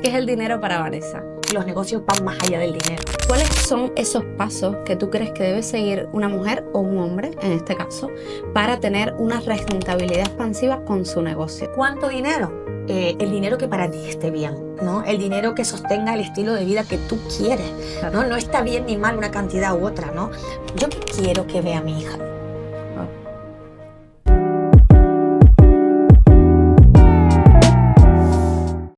¿Qué es el dinero para Vanessa? Los negocios van más allá del dinero. ¿Cuáles son esos pasos que tú crees que debe seguir una mujer o un hombre, en este caso, para tener una rentabilidad expansiva con su negocio? ¿Cuánto dinero? El dinero que para ti esté bien, ¿no? El dinero que sostenga el estilo de vida que tú quieres, ¿no? No está bien ni mal una cantidad u otra, ¿no? ¿Yo qué quiero que vea mi hija?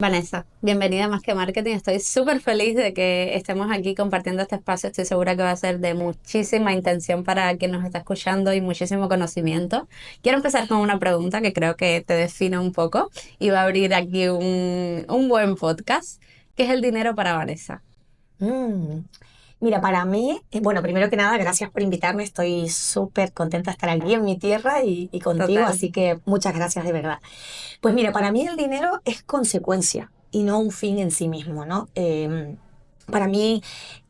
Vanessa, bienvenida a Más que Marketing. Estoy súper feliz de que estemos aquí compartiendo este espacio. Estoy segura que va a ser de muchísima intención para quien nos está escuchando y muchísimo conocimiento. Quiero empezar con una pregunta que creo que te define un poco y va a abrir aquí un buen podcast. ¿Qué es el dinero para Vanessa? Mm. Mira, para mí, bueno, primero que nada, gracias por invitarme. Estoy súper contenta de estar aquí en mi tierra y contigo, Total. así que muchas gracias de verdad. Pues mira, para mí el dinero es consecuencia y no un fin en sí mismo, ¿no? Para mí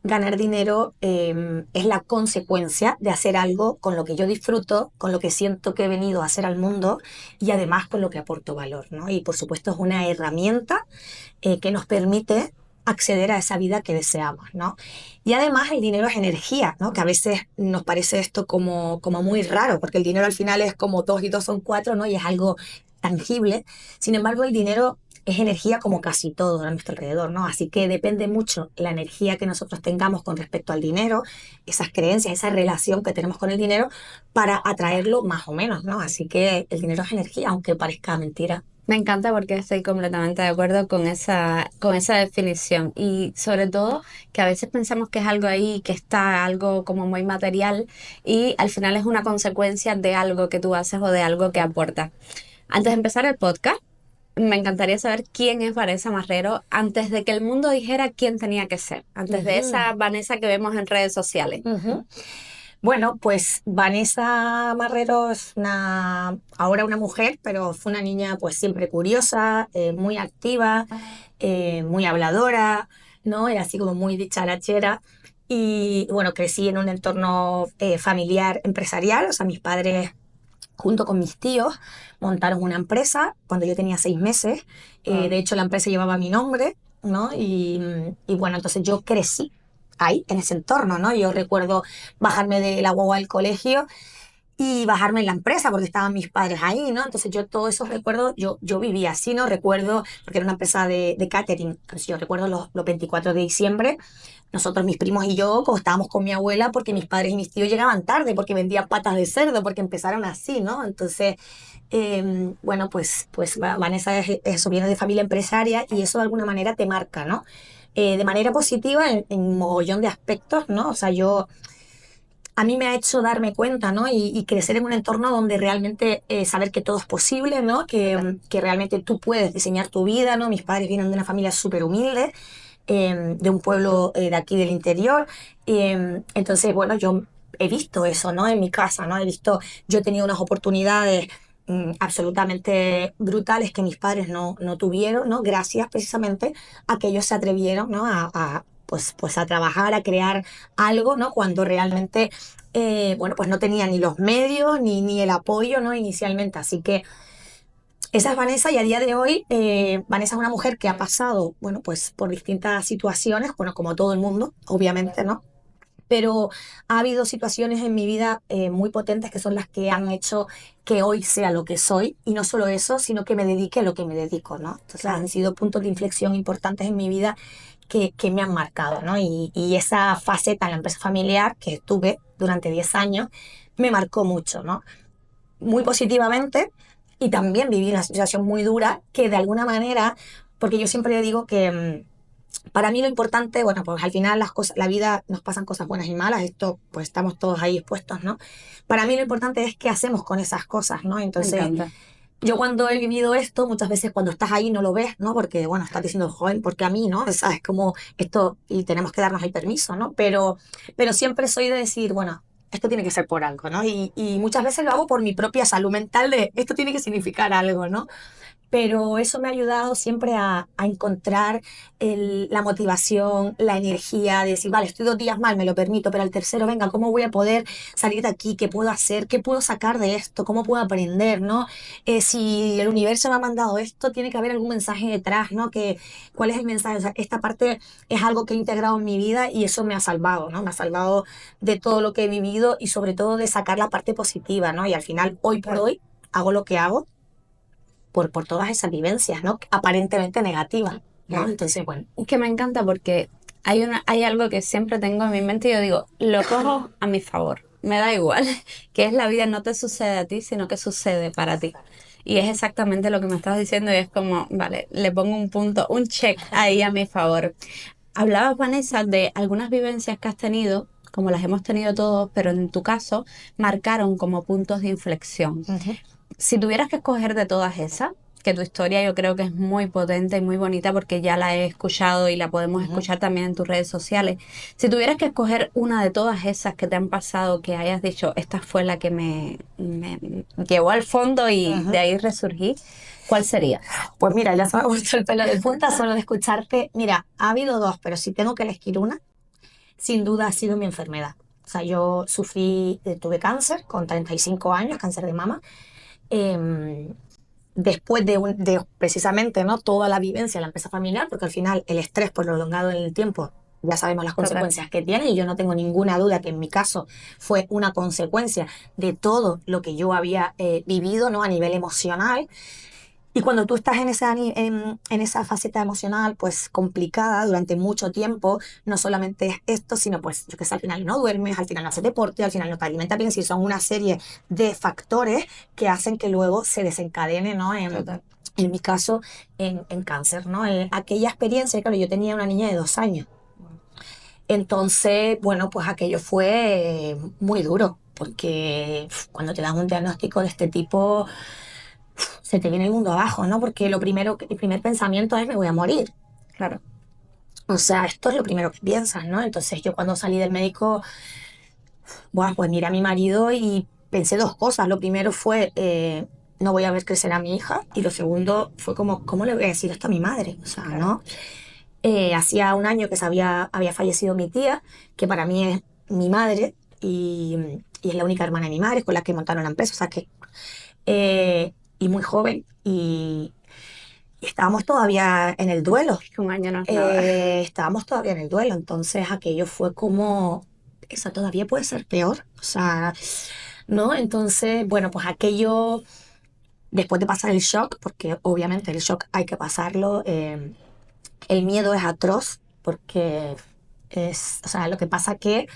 ganar dinero es la consecuencia de hacer algo con lo que yo disfruto, con lo que siento que he venido a hacer al mundo y además con lo que aporto valor, ¿no? Y por supuesto es una herramienta que nos permite acceder a esa vida que deseamos, ¿no? Y además el dinero es energía, ¿no? Que a veces nos parece esto como muy raro, porque el dinero al final es como 2 y 2 son 4, ¿no? Y es algo tangible. Sin embargo, el dinero es energía como casi todo a nuestro alrededor, ¿no? Así que depende mucho la energía que nosotros tengamos con respecto al dinero, esas creencias, esa relación que tenemos con el dinero para atraerlo más o menos, ¿no? Así que el dinero es energía, aunque parezca mentira. Me encanta porque estoy completamente de acuerdo con esa definición y sobre todo que a veces pensamos que es algo ahí, que está algo como muy material y al final es una consecuencia de algo que tú haces o de algo que aportas. Antes de empezar el podcast, me encantaría saber quién es Vanessa Marrero antes de que el mundo dijera quién tenía que ser, antes de Ujú, esa Vanessa que vemos en redes sociales. ujú. Bueno, pues Vanessa Marrero es ahora una mujer, pero fue una niña pues siempre curiosa, muy activa, muy habladora, ¿no? Era así como muy dicharachera. Y bueno, crecí en un entorno familiar empresarial, o sea, mis padres junto con mis tíos montaron una empresa cuando yo tenía 6 meses. Wow. De hecho, la empresa llevaba mi nombre, ¿no? Y bueno, entonces yo crecí ahí, en ese entorno, ¿no? Yo recuerdo bajarme de la guagua al colegio y bajarme en la empresa porque estaban mis padres ahí, ¿no? Entonces yo todos esos recuerdos, yo vivía así, ¿no? Recuerdo, porque era una empresa de catering, entonces yo recuerdo los 24 de diciembre, nosotros, mis primos y yo, como estábamos con mi abuela porque mis padres y mis tíos llegaban tarde, porque vendían patas de cerdo, porque empezaron así, ¿no? Entonces, bueno, pues Vanessa es eso, viene de familia empresaria y eso de alguna manera te marca, ¿no? De manera positiva en un mogollón de aspectos, ¿no? O sea, a mí me ha hecho darme cuenta, ¿no? Y crecer en un entorno donde realmente saber que todo es posible, ¿no? Que realmente tú puedes diseñar tu vida, ¿no? Mis padres vienen de una familia súper humilde, de un pueblo de aquí del interior. Entonces, bueno, yo he visto eso, ¿no? En mi casa, ¿no? Yo he tenido unas oportunidades absolutamente brutales que mis padres no tuvieron, ¿no? Gracias precisamente a que ellos se atrevieron, ¿no? Pues a trabajar, a crear algo, ¿no? Cuando realmente, bueno, pues no tenía ni los medios ni el apoyo, ¿no? Inicialmente. Así que esa es Vanessa y a día de hoy, Vanessa es una mujer que ha pasado, bueno, pues por distintas situaciones, bueno, como todo el mundo, obviamente, ¿no? Pero ha habido situaciones en mi vida muy potentes que son las que han hecho que hoy sea lo que soy y no solo eso, sino que me dedique a lo que me dedico, ¿no? Entonces han sido puntos de inflexión importantes en mi vida que me han marcado, ¿no? Y esa faceta en la empresa familiar que tuve durante 10 años me marcó mucho, ¿no? Muy positivamente y también viví una situación muy dura que de alguna manera, porque yo siempre digo que para mí lo importante, bueno, pues al final las cosas, la vida nos pasan cosas buenas y malas, esto pues estamos todos ahí expuestos, ¿no? Para mí lo importante es qué hacemos con esas cosas, ¿no? Me Entonces, encanta. yo cuando he vivido esto, muchas veces cuando estás ahí no lo ves, ¿no? Porque, bueno, estás diciendo, joven, porque a mí, ¿no? O sea, es como esto y tenemos que darnos el permiso, ¿no? Pero siempre soy de decir, bueno, esto tiene que ser por algo, ¿no? Y muchas veces lo hago por mi propia salud mental de esto tiene que significar algo, ¿no? pero eso me ha ayudado siempre a encontrar la motivación, la energía de decir, vale, estoy 2 días mal, me lo permito, pero al tercero, venga, ¿cómo voy a poder salir de aquí? ¿Qué puedo hacer? ¿Qué puedo sacar de esto? ¿Cómo puedo aprender? ¿No? Si el universo me ha mandado esto, tiene que haber algún mensaje detrás, ¿no? ¿Cuál es el mensaje? O sea, esta parte es algo que he integrado en mi vida y eso me ha salvado, ¿no? Me ha salvado de todo lo que he vivido y sobre todo de sacar la parte positiva, ¿no? Y al final, hoy por hoy, hago lo que hago por todas esas vivencias, ¿no? Aparentemente negativas, ¿no? Entonces, bueno. Que me encanta porque hay algo que siempre tengo en mi mente y yo digo, lo cojo a mi favor, me da igual, que es la vida no te sucede a ti, sino que sucede para ti. Y es exactamente lo que me estás diciendo y es como, vale, le pongo un punto, un check ahí a mi favor. Hablabas, Vanessa, de algunas vivencias que has tenido, como las hemos tenido todos, pero en tu caso marcaron como puntos de inflexión. Uh-huh. Si tuvieras que escoger de todas esas, que tu historia yo creo que es muy potente y muy bonita porque ya la he escuchado y la podemos Uh-huh. escuchar también en tus redes sociales. Si tuvieras que escoger una de todas esas que te han pasado, que hayas dicho, esta fue la que me llevó al fondo y de Uh-huh. ahí resurgí, ¿cuál sería? Pues mira, ya se me ha puesto el pelo de punta solo de escucharte. Mira, ha habido dos, pero si tengo que elegir una, sin duda ha sido mi enfermedad. O sea, yo tuve cáncer con 35 años, cáncer de mama. Eh, Después de precisamente, ¿no? Toda la vivencia, la empresa familiar, porque al final el estrés prolongado en el tiempo, ya sabemos las Total. consecuencias que tiene, y yo no tengo ninguna duda que en mi caso fue una consecuencia de todo lo que yo había vivido, ¿no? A nivel emocional. Y cuando tú estás en esa faceta emocional, pues complicada durante mucho tiempo, no solamente es esto, sino pues, yo que sé, al final no duermes, al final no haces deporte, al final no te alimentas bien, si son una serie de factores que hacen que luego se desencadene, ¿no? Total. En mi caso, en cáncer, ¿no? Aquella experiencia, claro, yo tenía una niña de 2 años. Entonces, bueno, pues aquello fue muy duro, porque cuando te dan un diagnóstico de este tipo se te viene el mundo abajo, ¿no? Porque el primer pensamiento es me voy a morir. Claro. O sea, esto es lo primero que piensas, ¿no? Entonces yo cuando salí del médico, bueno, pues miré a mi marido y pensé dos cosas. Lo primero fue, no voy a ver crecer a mi hija. Y lo segundo fue como, ¿cómo le voy a decir esto a mi madre? O sea, Claro. ¿no? Hacía un año que había fallecido mi tía, que para mí es mi madre y es la única hermana de mi madre con la que montaron la empresa. O sea, y muy joven. Y estábamos todavía en el duelo. Que un año no es nada. Estábamos todavía en el duelo, entonces aquello fue como, eso todavía puede ser peor, o sea, ¿no? Entonces, bueno, pues aquello, después de pasar el shock, porque obviamente el shock hay que pasarlo, el miedo es atroz, porque o sea, lo que pasa que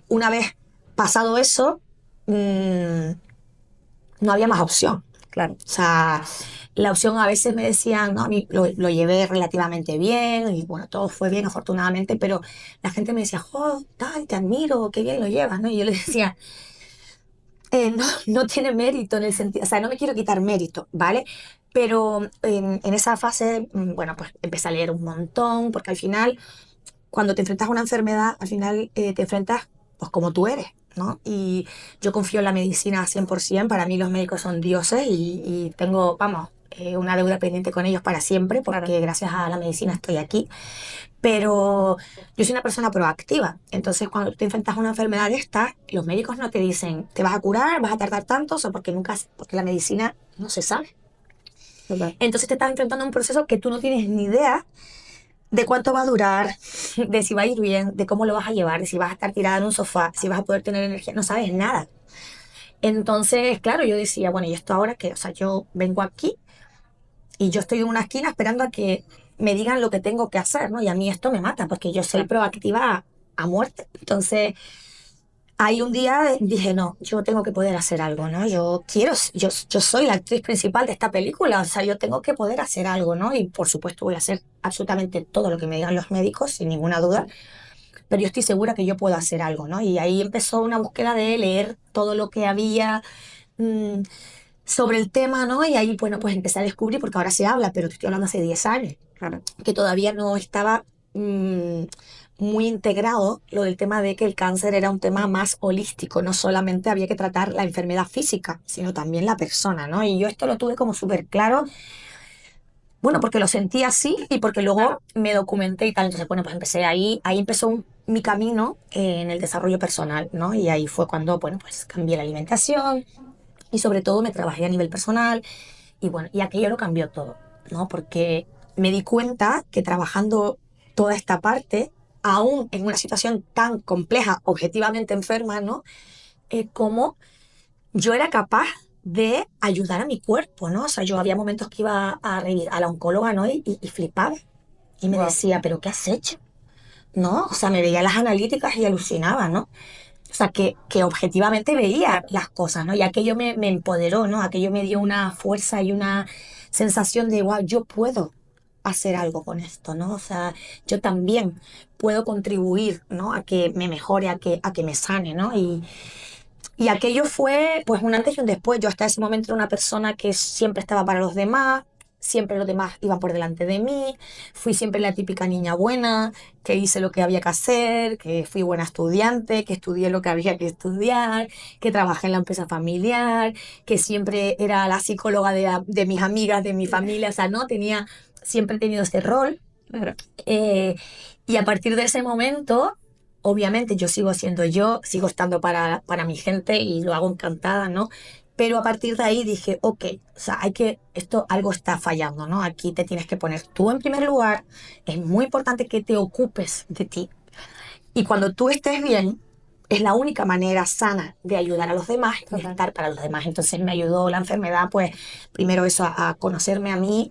una vez pasado eso, mm, no había más opción. Claro. O sea, la opción a veces me decían, no, a mí lo llevé relativamente bien y bueno, todo fue bien afortunadamente, pero la gente me decía, oh, tal, te admiro, qué bien lo llevas, ¿no? Y yo le decía, no, no tiene mérito en el sentido, o sea, no me quiero quitar mérito, ¿vale? Pero en esa fase, bueno, pues empecé a leer un montón, porque al final, cuando te enfrentas a una enfermedad, al final te enfrentas pues como tú eres, ¿no? Y yo confío en la medicina 100%, para mí los médicos son dioses y tengo, vamos, una deuda pendiente con ellos para siempre, Claro. porque gracias a la medicina estoy aquí. Pero yo soy una persona proactiva, entonces cuando tú te enfrentas a una enfermedad de esta, los médicos no te dicen, te vas a curar, vas a tardar tanto, o porque nunca, porque la medicina no se sabe. Total. Entonces te estás enfrentando a un proceso que tú no tienes ni idea de cuánto va a durar, de si va a ir bien, de cómo lo vas a llevar, de si vas a estar tirada en un sofá, si vas a poder tener energía, no sabes nada. Entonces, claro, yo decía, bueno, ¿y esto ahora qué? O sea, yo vengo aquí y yo estoy en una esquina esperando a que me digan lo que tengo que hacer, ¿no? Y a mí esto me mata porque yo soy Claro. proactiva a muerte. Entonces, ahí un día dije, no, yo tengo que poder hacer algo, ¿no? Yo soy la actriz principal de esta película, o sea, yo tengo que poder hacer algo, ¿no? Y por supuesto voy a hacer absolutamente todo lo que me digan los médicos, sin ninguna duda, pero yo estoy segura que yo puedo hacer algo, ¿no? Y ahí empezó una búsqueda de leer todo lo que había mm, sobre el tema, ¿no? Y ahí, bueno, pues empecé a descubrir, porque ahora se habla, pero te estoy hablando hace 10 años, Claro. que todavía no estaba mm, muy integrado lo del tema de que el cáncer era un tema más holístico, no solamente había que tratar la enfermedad física, sino también la persona, ¿no? Y yo esto lo tuve como súper claro, bueno, porque lo sentí así y porque luego me documenté y tal. Entonces, bueno, pues empecé ahí empezó mi camino en el desarrollo personal, ¿no? Y ahí fue cuando, bueno, pues cambié la alimentación y sobre todo me trabajé a nivel personal y bueno, y aquello lo cambió todo, ¿no? Porque me di cuenta que trabajando toda esta parte, aún en una situación tan compleja, objetivamente enferma, ¿no? Como yo era capaz de ayudar a mi cuerpo, ¿no? O sea, yo había momentos que iba a la oncóloga, ¿no? Y flipaba. Y me Wow. decía, ¿pero qué has hecho? ¿No? O sea, me veía las analíticas y alucinaba, ¿no? O sea, que objetivamente veía Claro. las cosas, ¿no? Y aquello me empoderó, ¿no? Aquello me dio una fuerza y una sensación de, wow, yo puedo hacer algo con esto, ¿no? O sea, yo también puedo contribuir, ¿no? A que me mejore, a que me sane, ¿no? Y aquello fue, pues, un antes y un después. Yo hasta ese momento era una persona que siempre estaba para los demás, siempre los demás iban por delante de mí. Fui siempre la típica niña buena, que hice lo que había que hacer, que fui buena estudiante, que estudié lo que había que estudiar, que trabajé en la empresa familiar, que siempre era la psicóloga de mis amigas, de mi familia. O sea, no tenía, siempre he tenido ese rol. Claro. Eh, y a partir de ese momento, obviamente yo sigo siendo yo, sigo estando para mi gente y lo hago encantada, ¿no? Pero a partir de ahí dije, ok, o sea, esto algo está fallando, ¿no? Aquí te tienes que poner tú en primer lugar, es muy importante que te ocupes de ti. Y cuando tú estés bien, es la única manera sana de ayudar a los demás y de Total. estar para los demás. Entonces me ayudó la enfermedad, pues primero eso, a conocerme a mí,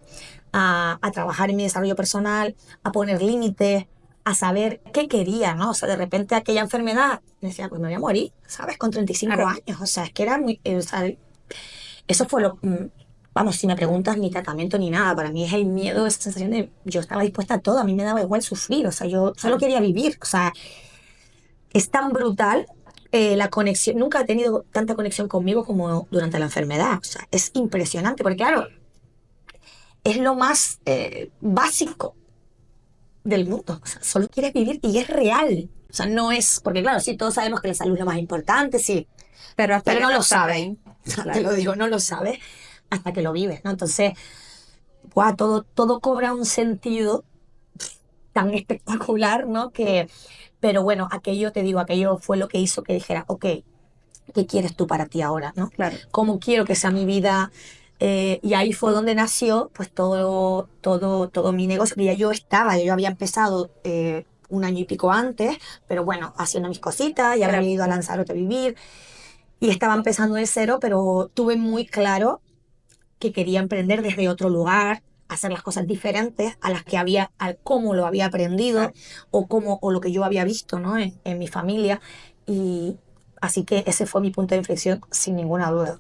a trabajar en mi desarrollo personal, a poner límites, a saber qué quería, ¿no? O sea, de repente aquella enfermedad, decía, pues me voy a morir, ¿sabes? Con 35 Claro. años. O sea, es que era muy, o sea, eso fue vamos, si me preguntas, ni tratamiento ni nada. Para mí es el miedo, esa sensación de yo estaba dispuesta a todo, a mí me daba igual sufrir, o sea, yo solo Claro. quería vivir, o sea, es tan brutal la conexión. Nunca he tenido tanta conexión conmigo como durante la enfermedad. O sea, es impresionante, porque claro, es lo más básico del mundo. O sea, solo quieres vivir y es real. O sea, no es, porque claro, sí, todos sabemos que la salud es lo más importante, sí, Pero hasta pero que no no lo estás sabes. ahí. Te Claro. lo digo, no lo sabes hasta que lo vives, ¿no? Entonces, guau, todo cobra un sentido tan espectacular, ¿no? Pero bueno, aquello, te digo, aquello fue lo que hizo que dijera, ok, ¿qué quieres tú para ti ahora, no? Claro. ¿Cómo quiero que sea mi vida? Y ahí fue donde nació pues todo mi negocio, que ya yo había empezado un año y pico antes, pero bueno, haciendo mis cositas, ya me Era había ido a Lanzarote a vivir y estaba empezando de cero, pero tuve muy claro que quería emprender desde otro lugar, hacer las cosas diferentes a las que había, al cómo lo había aprendido claro. o lo que yo había visto, ¿no? En mi familia. Y así que ese fue mi punto de inflexión, sin ninguna duda.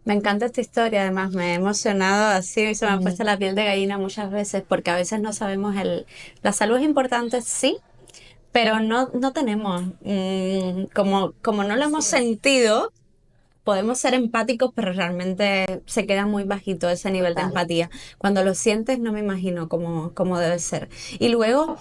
Me encanta esta historia, además me he emocionado así, se me ha Mm, puesto la piel de gallina muchas veces, porque a veces no sabemos la salud es importante, sí, pero no tenemos, como no lo hemos sentido, podemos ser empáticos, pero realmente se queda muy bajito ese nivel de total. empatía. Cuando lo sientes, no me imagino cómo debe ser. Y luego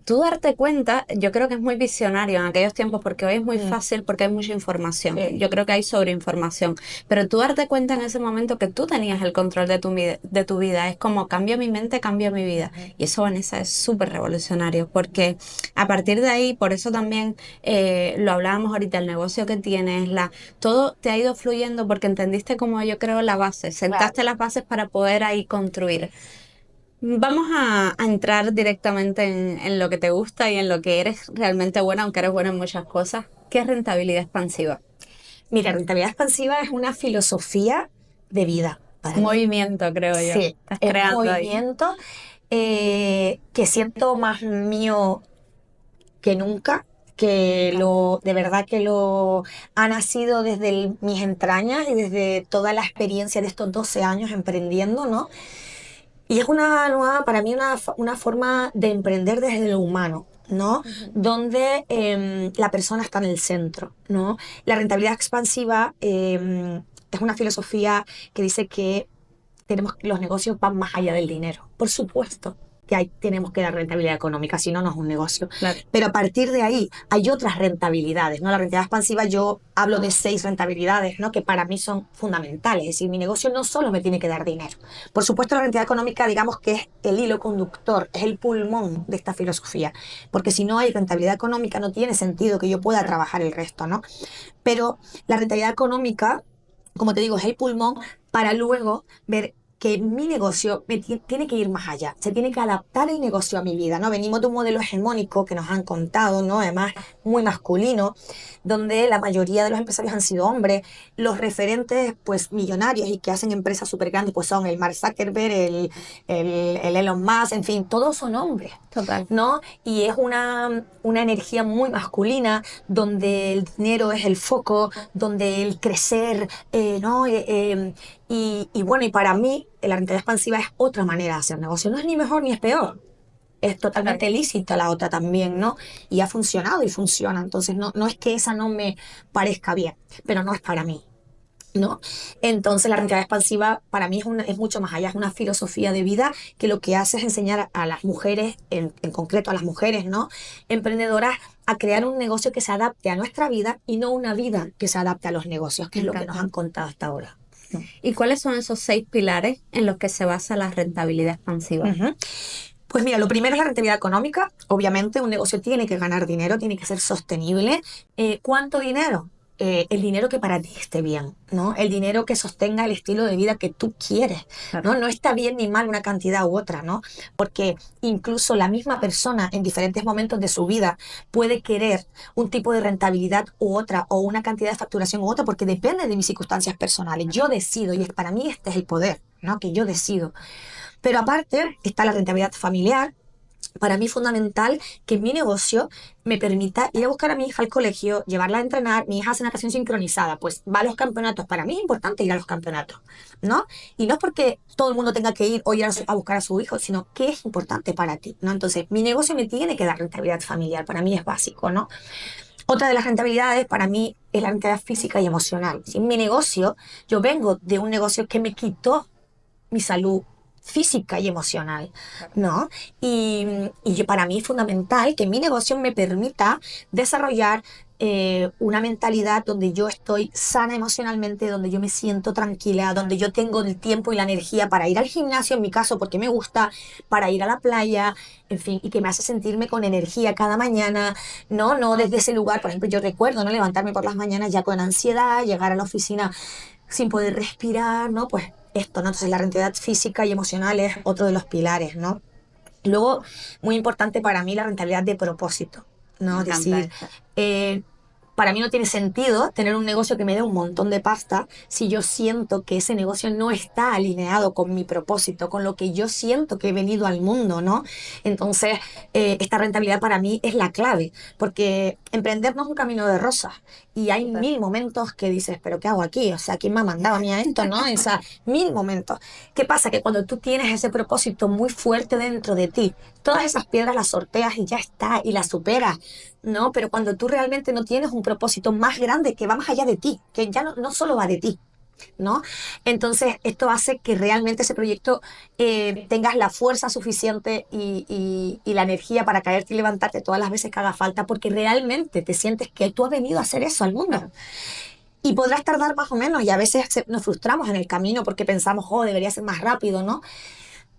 tú darte cuenta, yo creo que es muy visionario en aquellos tiempos porque hoy es muy Mm, fácil porque hay mucha información. sí, Yo creo que hay sobreinformación, pero tú darte cuenta en ese momento que tú tenías el control de tu vida, es como cambio mi mente, cambio mi vida. ujú, Y eso, Vanessa, es súper revolucionario porque a partir de ahí, por eso también lo hablábamos ahorita, el negocio que tienes, todo te ha ido fluyendo porque entendiste como yo creo la base, claro. sentaste las bases para poder ahí construir. Vamos a entrar directamente en lo que te gusta y en lo que eres realmente buena, aunque eres buena en muchas cosas. ¿Qué es rentabilidad expansiva? Mira, rentabilidad expansiva es una filosofía de vida para mí. Movimiento, creo yo. Sí, Estás es un creando ahí. movimiento que siento más mío que nunca, Me que encanta. de verdad que lo ha nacido desde mis entrañas y desde toda la experiencia de estos 12 años emprendiendo, ¿no? Y es para mí una forma de emprender desde lo humano, ¿no? Ujú. Donde la persona está en el centro, ¿no? La rentabilidad expansiva es una filosofía que dice que los negocios van más allá del dinero, por supuesto. que tenemos que dar rentabilidad económica, si no, no es un negocio. Claro. Pero a partir de ahí hay otras rentabilidades, ¿no? La rentabilidad expansiva, yo hablo de 6 rentabilidades, ¿no? Que para mí son fundamentales. Es decir, mi negocio no solo me tiene que dar dinero. Por supuesto, la rentabilidad económica, digamos que es el hilo conductor, es el pulmón de esta filosofía. Porque si no hay rentabilidad económica, no tiene sentido que yo pueda trabajar el resto, ¿no? Pero la rentabilidad económica, como te digo, es el pulmón para luego ver que mi negocio tiene que ir más allá, se tiene que adaptar el negocio a mi vida, ¿no? Venimos de un modelo hegemónico que nos han contado, ¿no? Además, muy masculino, donde la mayoría de los empresarios han sido hombres, los referentes, pues, millonarios y que hacen empresas súper grandes, pues son el Mark Zuckerberg, el Elon Musk, en fin, todos son hombres, Total. ¿no? Y es una energía muy masculina, donde el dinero es el foco, donde el crecer, ¿no? Y bueno, y para mí la rentabilidad expansiva es otra manera de hacer negocio. No es ni mejor ni es peor. Es totalmente lícita la otra también, ¿no? Y ha funcionado y funciona. Entonces no es que esa no me parezca bien, pero no es para mí, ¿no? Entonces la rentabilidad expansiva para mí es mucho más allá, es una filosofía de vida que lo que hace es enseñar a las mujeres, en concreto a las mujeres, ¿no? Emprendedoras, a crear un negocio que se adapte a nuestra vida y no una vida que se adapte a los negocios, que Me es lo que nos encanta. han contado hasta ahora. ¿Y cuáles son esos 6 pilares en los que se basa la rentabilidad expansiva? Ujú. Pues mira, lo primero es la rentabilidad económica. Obviamente, un negocio tiene que ganar dinero, tiene que ser sostenible. ¿Cuánto dinero? El dinero que para ti esté bien, ¿no? El dinero que sostenga el estilo de vida que tú quieres, Claro. ¿no? No está bien ni mal una cantidad u otra, ¿no? Porque incluso la misma persona en diferentes momentos de su vida puede querer un tipo de rentabilidad u otra, o una cantidad de facturación u otra, porque depende de mis circunstancias personales. Yo decido, y para mí este es el poder, ¿no? Que yo decido. Pero aparte está la rentabilidad familiar. Para mí es fundamental que mi negocio me permita ir a buscar a mi hija al colegio, llevarla a entrenar. Mi hija hace natación sincronizada, pues va a los campeonatos. Para mí es importante ir a los campeonatos, ¿no? Y no es porque todo el mundo tenga que ir o ir a buscar a su hijo, sino que es importante para ti, ¿no? Entonces, mi negocio me tiene que dar rentabilidad familiar. Para mí es básico, ¿no? Otra de las rentabilidades para mí es la rentabilidad física y emocional. Si mi negocio, yo vengo de un negocio que me quitó mi salud física y emocional, ¿no? Para mí es fundamental que mi negocio me permita desarrollar una mentalidad donde yo estoy sana emocionalmente, donde yo me siento tranquila, donde yo tengo el tiempo y la energía para ir al gimnasio, en mi caso, porque me gusta, para ir a la playa, en fin, y que me hace sentirme con energía cada mañana, ¿no? No desde ese lugar, por ejemplo, yo recuerdo, ¿no? Levantarme por las mañanas ya con ansiedad, llegar a la oficina sin poder respirar, ¿no? Pues esto, ¿no? Entonces la rentabilidad física y emocional es otro de los pilares, ¿no? Luego, muy importante para mí la rentabilidad de propósito, Me ¿no? Es encanta decir, esto. eh, para mí no tiene sentido tener un negocio que me dé un montón de pasta si yo siento que ese negocio no está alineado con mi propósito, con lo que yo siento que he venido al mundo, ¿no? Entonces, esta rentabilidad para mí es la clave, porque emprender no es un camino de rosas y hay mil momentos que dices, pero ¿qué hago aquí? O sea, ¿quién me ha mandado a mí a esto, no? O sea, mil momentos. ¿Qué pasa? Que cuando tú tienes ese propósito muy fuerte dentro de ti, todas esas piedras las sorteas y ya está, y las superas, ¿no? Pero cuando tú realmente no tienes un propósito más grande que va más allá de ti, que ya no solo va de ti, ¿no? Entonces, esto hace que realmente ese proyecto tengas la fuerza suficiente y la energía para caerte y levantarte todas las veces que haga falta, porque realmente te sientes que tú has venido a hacer eso al mundo. Y podrás tardar más o menos, y a veces nos frustramos en el camino porque pensamos, oh, debería ser más rápido, ¿no?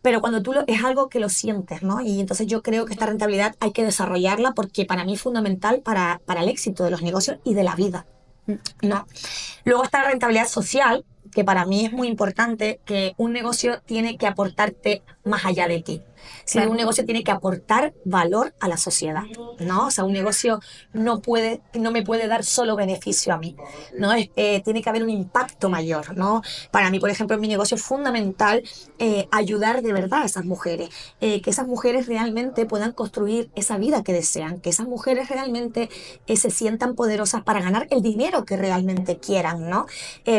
Pero cuando es algo que lo sientes, ¿no? Y entonces yo creo que esta rentabilidad hay que desarrollarla porque para mí es fundamental para el éxito de los negocios y de la vida, ¿no? Luego está la rentabilidad social, que para mí es muy importante, que un negocio tiene que aportarte más allá de ti. Si un Claro. negocio tiene que aportar valor a la sociedad, ¿no? O sea, un negocio no me puede dar solo beneficio a mí, ¿no? Tiene que haber un impacto mayor, ¿no? Para mí, por ejemplo, en mi negocio es fundamental ayudar de verdad a esas mujeres, que esas mujeres realmente puedan construir esa vida que desean, que esas mujeres realmente se sientan poderosas para ganar el dinero que realmente quieran, ¿no?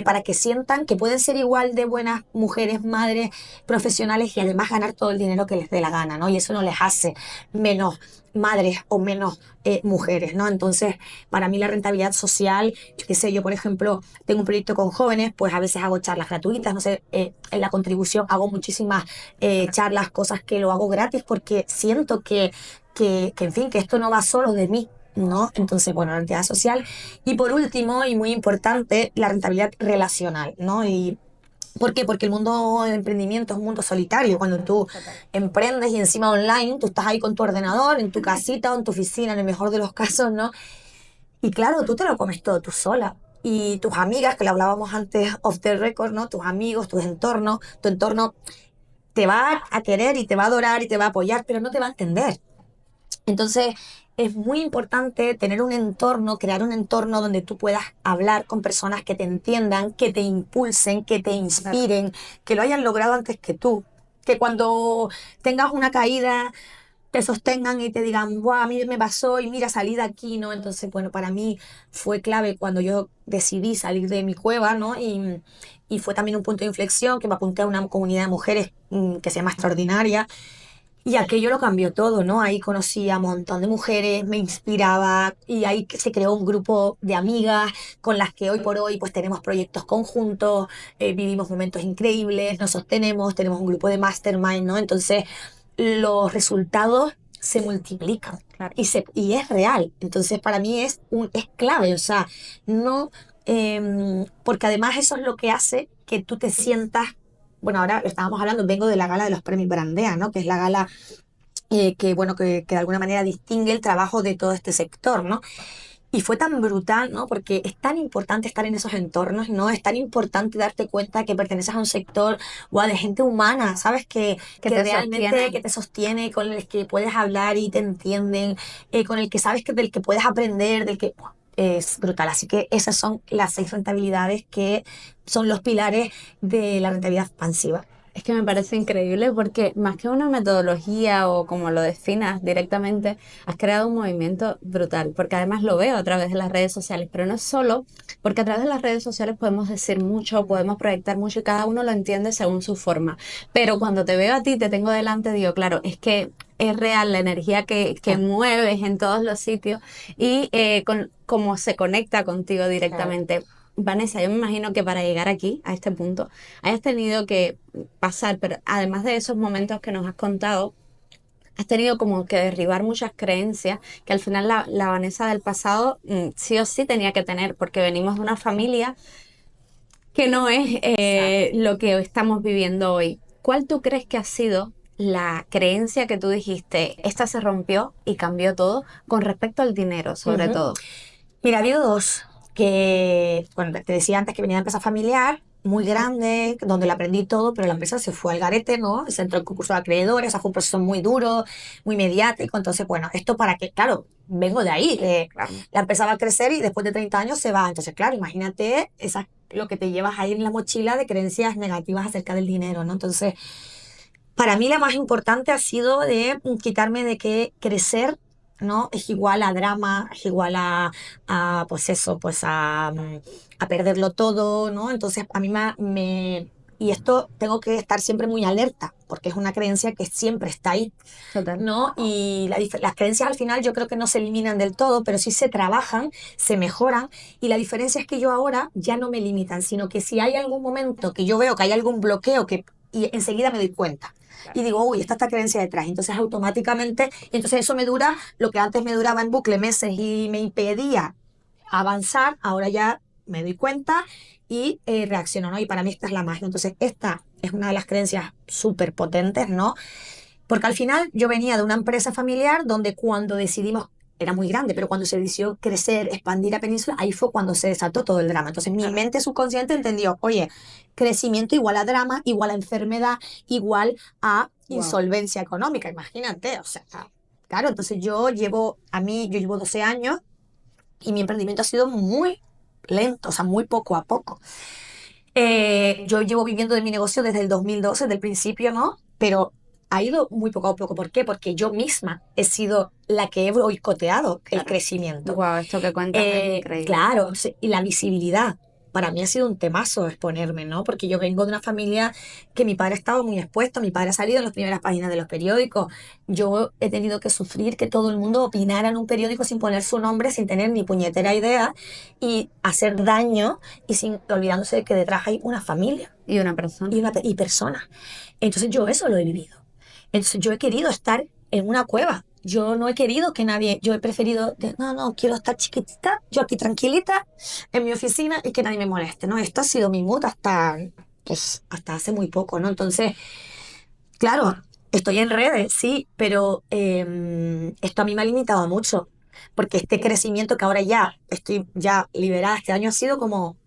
Para que sientan que pueden ser igual de buenas mujeres, madres, profesionales y además ganar todo el dinero que les dé la gana, ¿no? Y eso no les hace menos madres o menos mujeres, ¿no? Entonces, para mí la rentabilidad social, yo qué sé, yo por ejemplo tengo un proyecto con jóvenes, pues a veces hago charlas gratuitas, no sé, en la contribución hago muchísimas charlas, cosas que lo hago gratis porque siento que, en fin, que esto no va solo de mí, ¿no? Entonces, bueno, la rentabilidad social. Y por último, y muy importante, la rentabilidad relacional, ¿no? Y ¿por qué? Porque el mundo del emprendimiento es un mundo solitario. Cuando tú Total. emprendes y encima online, tú estás ahí con tu ordenador, en tu casita o en tu oficina, en el mejor de los casos, ¿no? Y claro, tú te lo comes todo tú sola. Y tus amigas, que lo hablábamos antes off the record, ¿no? Tus amigos, tus entornos, tu entorno te va a querer y te va a adorar y te va a apoyar, pero no te va a entender. Entonces, es muy importante tener un entorno, crear un entorno donde tú puedas hablar con personas que te entiendan, que te impulsen, que te Claro. inspiren, que lo hayan logrado antes que tú. Que cuando tengas una caída te sostengan y te digan, ¡buah! A mí me pasó y mira, salí de aquí, ¿no? Entonces, bueno, para mí fue clave cuando yo decidí salir de mi cueva, ¿no? Y fue también un punto de inflexión que me apunté a una comunidad de mujeres que se llama Extraordinaria y aquello lo cambió todo, ¿no? Ahí conocí a un montón de mujeres, me inspiraba y ahí se creó un grupo de amigas con las que hoy por hoy pues tenemos proyectos conjuntos, vivimos momentos increíbles, nos sostenemos, tenemos un grupo de mastermind, ¿no? Entonces los resultados se multiplican Claro. y es real. Entonces para mí es clave, o sea, no, porque además eso es lo que hace que tú te sientas bueno, ahora estábamos hablando, vengo de la gala de los premios Brandea, ¿no? Que es la gala que, bueno, que de alguna manera distingue el trabajo de todo este sector, ¿no? Y fue tan brutal, ¿no? Porque es tan importante estar en esos entornos, ¿no? Es tan importante darte cuenta que perteneces a un sector, guau, de gente humana, ¿sabes? Que Que te realmente sostiene. que te sostiene, con el que puedes hablar y te entienden, con el que sabes que del que puedes aprender, del que... buah, es brutal. Así que esas son las 6 rentabilidades que son los pilares de la rentabilidad expansiva. Es que me parece increíble porque más que una metodología o como lo definas directamente, has creado un movimiento brutal, porque además lo veo a través de las redes sociales, pero no es solo porque a través de las redes sociales podemos decir mucho, podemos proyectar mucho y cada uno lo entiende según su forma. Pero cuando te veo a ti, te tengo delante, digo, claro, es que es real la energía que Claro, mueves en todos los sitios y con cómo se conecta contigo claro. directamente. Vanessa, yo me imagino que para llegar aquí, a este punto, hayas tenido que pasar, pero además de esos momentos que nos has contado, has tenido como que derribar muchas creencias que al final la Vanessa del pasado sí o sí tenía que tener, porque venimos de una familia que no es Exacto. lo que estamos viviendo hoy. ¿Cuál tú crees que ha sido la creencia que tú dijiste, esta se rompió y cambió todo con respecto al dinero, sobre Ujú. todo? Mira, ha habido dos que, bueno, te decía antes que venía de empresa familiar, muy grande, donde le aprendí todo, pero la empresa se fue al garete, ¿no? Se entró en concurso de acreedores, o sea, fue un proceso muy duro, muy mediático. Entonces, bueno, esto para que, claro, vengo de ahí, Claro. la empresa va a crecer y después de 30 años se va. Entonces, claro, imagínate lo que te llevas ahí en la mochila de creencias negativas acerca del dinero, ¿no? Entonces, para mí la más importante ha sido de quitarme de que crecer, ¿no? Es igual a drama, es igual pues eso, pues a perderlo todo, ¿no? Entonces a mí y esto tengo que estar siempre muy alerta, porque es una creencia que siempre está ahí, Total. ¿no? Y las creencias al final yo creo que no se eliminan del todo, pero sí se trabajan, se mejoran, y la diferencia es que yo ahora ya no me limitan, sino que si hay algún momento que yo veo que hay algún bloqueo y enseguida me doy cuenta y digo, uy, está esta creencia detrás. Entonces automáticamente, entonces eso me dura, lo que antes me duraba en bucle meses y me impedía avanzar, ahora ya me doy cuenta y reacciono, ¿no? Y para mí esta es la magia. Entonces esta es una de las creencias súper potentes, ¿no? Porque al final yo venía de una empresa familiar donde cuando decidimos, era muy grande, pero cuando se decidió crecer, expandir a Península, ahí fue cuando se desató todo el drama. Entonces mi Claro. mente subconsciente entendió, oye, crecimiento igual a drama, igual a enfermedad, igual a Wow. insolvencia económica, imagínate, o sea, claro, entonces yo llevo 12 años y mi emprendimiento ha sido muy lento, o sea, muy poco a poco. Yo llevo viviendo de mi negocio desde el 2012, desde el principio, ¿no? Pero ha ido muy poco a poco. ¿Por qué? Porque yo misma he sido la que he boicoteado el Claro. crecimiento. Wow, esto que cuentas es increíble. Claro, sí, y la visibilidad. para mí ha sido un temazo exponerme, ¿no? Porque yo vengo de una familia que mi padre estaba muy expuesto, mi padre ha salido en las primeras páginas de los periódicos. Yo he tenido que sufrir que todo el mundo opinara en un periódico sin poner su nombre, sin tener ni puñetera idea y hacer daño y sin olvidándose de que detrás hay una familia Y una persona. y personas. Entonces yo eso lo he vivido. Entonces yo he querido estar en una cueva. Yo no he querido que nadie, yo he preferido, no, no, quiero estar chiquitita, yo aquí tranquilita en mi oficina y que nadie me moleste, ¿no? Esto ha sido mi mood hasta, pues, hasta hace muy poco, ¿no? Entonces, claro, estoy en redes, sí, pero esto a mí me ha limitado mucho, porque este crecimiento que ahora ya estoy ya liberada este año ha sido como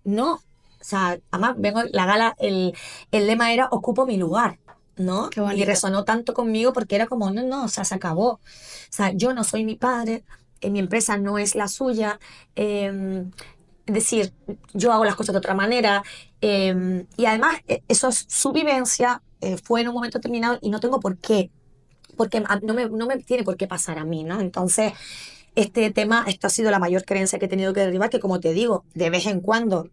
no, o sea, además vengo, la gala, el lema era ocupo mi lugar, ¿no? Qué Y bonito. resonó tanto conmigo porque era como, no, no, o sea, se acabó. O sea, yo no soy mi padre, mi empresa no es la suya, es decir, yo hago las cosas de otra manera, y además eso es su vivencia, fue en un momento determinado y no tengo por qué, porque no me tiene por qué pasar a mí, ¿no? Entonces, este tema, esta ha sido la mayor creencia que he tenido que derribar, que como te digo, de vez en cuando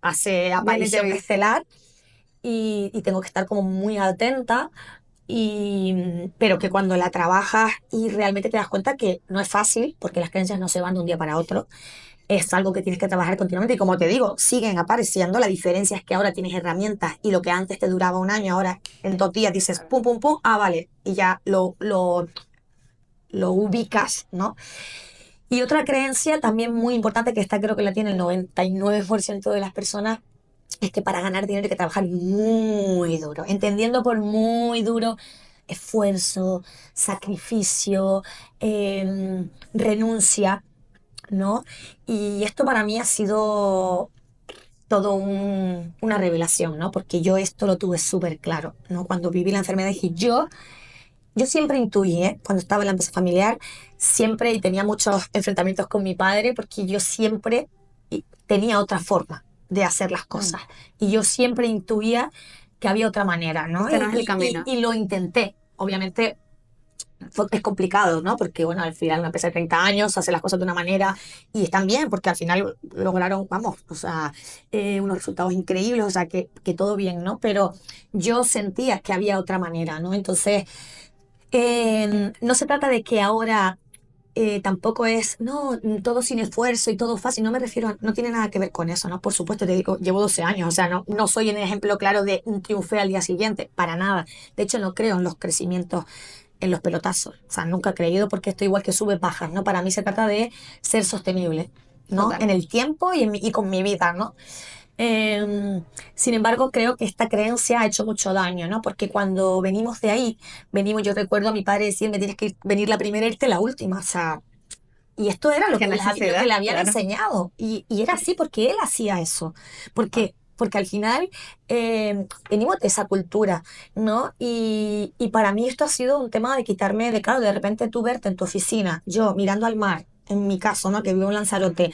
hace Bien y te aparición viste. estelar y tengo que estar como muy atenta, pero que cuando la trabajas y realmente te das cuenta que no es fácil, porque las creencias no se van de un día para otro, es algo que tienes que trabajar continuamente y como te digo, siguen apareciendo, la diferencia es que ahora tienes herramientas y lo que antes te duraba un año, ahora en 2 días dices pum, pum, pum, ah, vale, y ya lo ubicas, ¿no? Y otra creencia también muy importante, que esta creo que la tiene el 99% de las personas, es que para ganar dinero hay que trabajar muy duro, entendiendo por muy duro esfuerzo, sacrificio, renuncia, ¿no? Y esto para mí ha sido todo una revelación, ¿no? Porque yo esto lo tuve súper claro, ¿no? Cuando viví la enfermedad dije, yo siempre intuí, ¿eh? Cuando estaba en la empresa familiar, siempre y tenía muchos enfrentamientos con mi padre porque yo siempre tenía otra forma de hacer las Mm. cosas. Y yo siempre intuía que había otra manera, ¿no? Este no Y, es el y- y- camino. y lo intenté. Obviamente es complicado, ¿no? Porque, bueno, al final una empresa de 30 años hace las cosas de una manera y están bien, porque al final lograron, vamos, o sea, unos resultados increíbles, o sea, que todo bien, ¿no? Pero yo sentía que había otra manera, ¿no? Entonces, no se trata de que ahora tampoco es, no, todo sin esfuerzo y todo fácil, no me refiero, no tiene nada que ver con eso, ¿no? Por supuesto, te digo, llevo 12 años, o sea, no soy un ejemplo claro de un triunfé al día siguiente, para nada. De hecho, no creo en los crecimientos, en los pelotazos, o sea, nunca he creído porque esto igual que sube, bajas, ¿no? Para mí se trata de ser sostenible, ¿no? Total. En el tiempo y con mi vida, ¿no? Sin embargo, creo que esta creencia ha hecho mucho daño, ¿no? Porque cuando venimos de ahí, venimos, yo recuerdo a mi padre decir, me tienes que venir la primera y irte la última, o sea, y esto era Qué lo que necesidad, le habían claro. enseñado, y era así porque él hacía eso, porque al final venimos de esa cultura, ¿no? Y para mí esto ha sido un tema de quitarme, de claro, de repente tú verte en tu oficina, yo mirando al mar, en mi caso, ¿no? Que vivo en Lanzarote,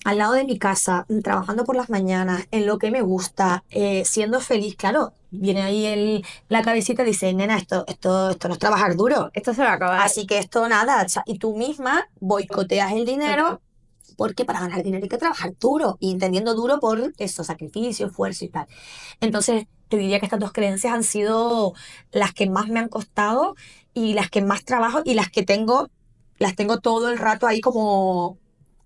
al lado de mi casa, trabajando por las mañanas, en lo que me gusta, siendo feliz, claro, viene ahí la cabecita y dice, nena, esto no es trabajar duro. Esto se va a acabar. Así que esto nada, y tú misma boicoteas el Total. dinero porque para ganar dinero hay que trabajar duro y entendiendo duro por eso, sacrificio, esfuerzo y tal. Entonces, te diría que estas dos creencias han sido las que más me han costado y las que más trabajo y las tengo todo el rato ahí como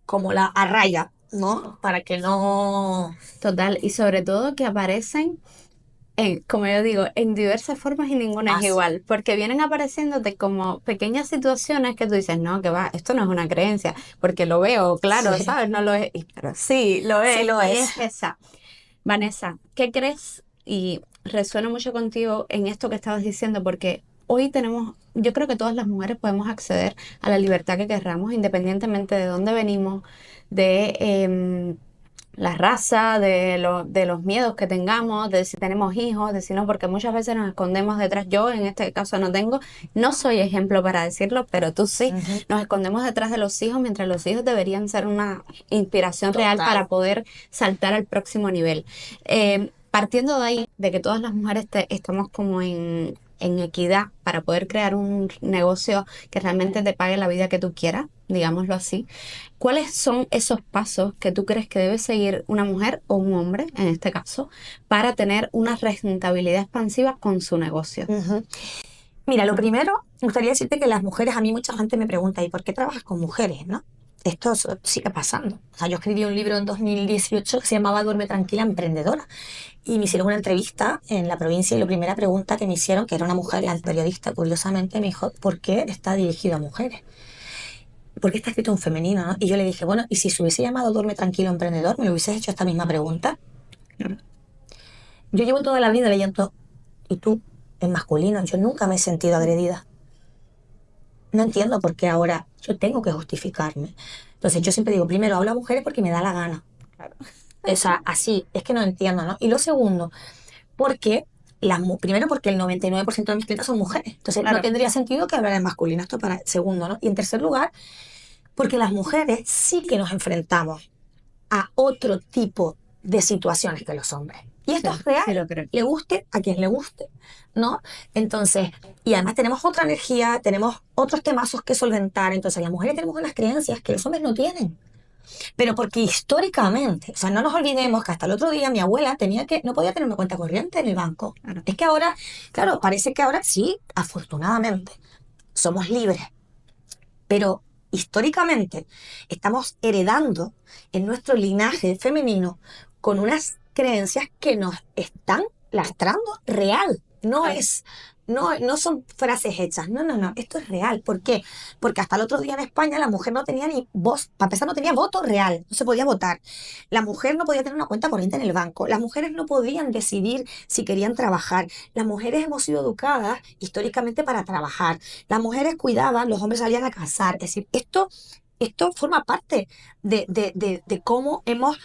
a raya, ¿no? Para que no... Total. Y sobre todo que aparecen como yo digo, en diversas formas y ninguna es Así. igual, porque vienen apareciéndote como pequeñas situaciones que tú dices, no, que va, esto no es una creencia, porque lo veo, claro, Sí, ¿sabes? No lo es, pero sí, lo sí es, lo y es. es esa. Vanessa, ¿qué crees? Y resueno mucho contigo en esto que estabas diciendo, porque hoy tenemos, yo creo que todas las mujeres podemos acceder a la libertad que querramos, independientemente de dónde venimos, de la raza, de los miedos que tengamos, de si tenemos hijos, de si no, porque muchas veces nos escondemos detrás. Yo en este caso no tengo, no soy ejemplo para decirlo, pero tú sí, Ujú. nos escondemos detrás de los hijos, mientras los hijos deberían ser una inspiración real Total. para poder saltar al próximo nivel. Partiendo de ahí, de que todas las mujeres estamos como en equidad para poder crear un negocio que realmente te pague la vida que tú quieras, digámoslo así, ¿cuáles son esos pasos que tú crees que debe seguir una mujer o un hombre, en este caso, para tener una rentabilidad expansiva con su negocio? Ujú. Mira, lo primero, me gustaría decirte que las mujeres, a mí mucha gente me pregunta, ¿y por qué trabajas con mujeres, no? Sigue pasando. O sea, yo escribí un libro en 2018 que se llamaba Duerme tranquila, emprendedora. Y me hicieron una entrevista en la provincia y la primera pregunta que me hicieron, que era una mujer, la periodista, curiosamente, me dijo, ¿por qué está dirigido a mujeres? ¿Por qué está escrito en femenino, no? Y yo le dije, bueno, ¿y si se hubiese llamado Duerme tranquilo, emprendedor, me lo hubieses hecho esta misma pregunta? Yo llevo toda la vida leyendo, ¿y tú? En masculino, yo nunca me he sentido agredida. No entiendo por qué ahora yo tengo que justificarme. Entonces yo siempre digo, primero hablo a mujeres porque me da la gana. Claro. O sea, así, es que no entiendo, ¿no? Y lo segundo, porque primero porque el 99% de mis clientes son mujeres. Entonces no Claro, tendría sentido que hablara en masculino. Esto para segundo, ¿no? Y en tercer lugar, porque las mujeres sí que nos enfrentamos a otro tipo de situaciones que los hombres. Y esto sí, es sí real, lo creo. le guste a quien le guste, ¿no? Entonces, y además tenemos otra energía, tenemos otros temazos que solventar. Entonces, las mujeres tenemos unas creencias que los hombres no tienen. Pero porque históricamente, o sea, no nos olvidemos que hasta el otro día mi abuela no podía tener una cuenta corriente en el banco. Claro. Es que ahora, claro, parece que ahora sí, afortunadamente, somos libres, pero históricamente estamos heredando en nuestro linaje femenino con unas creencias que nos están lastrando real. No Claro. es, no son frases hechas. No, no, no. Esto es real. ¿Por qué? Porque hasta el otro día en España la mujer no tenía ni voz. Para empezar, no tenía voto real. No se podía votar. La mujer no podía tener una cuenta corriente en el banco. Las mujeres no podían decidir si querían trabajar. Las mujeres hemos sido educadas históricamente para trabajar. Las mujeres cuidaban, los hombres salían a cazar. Es decir, esto forma parte de cómo hemos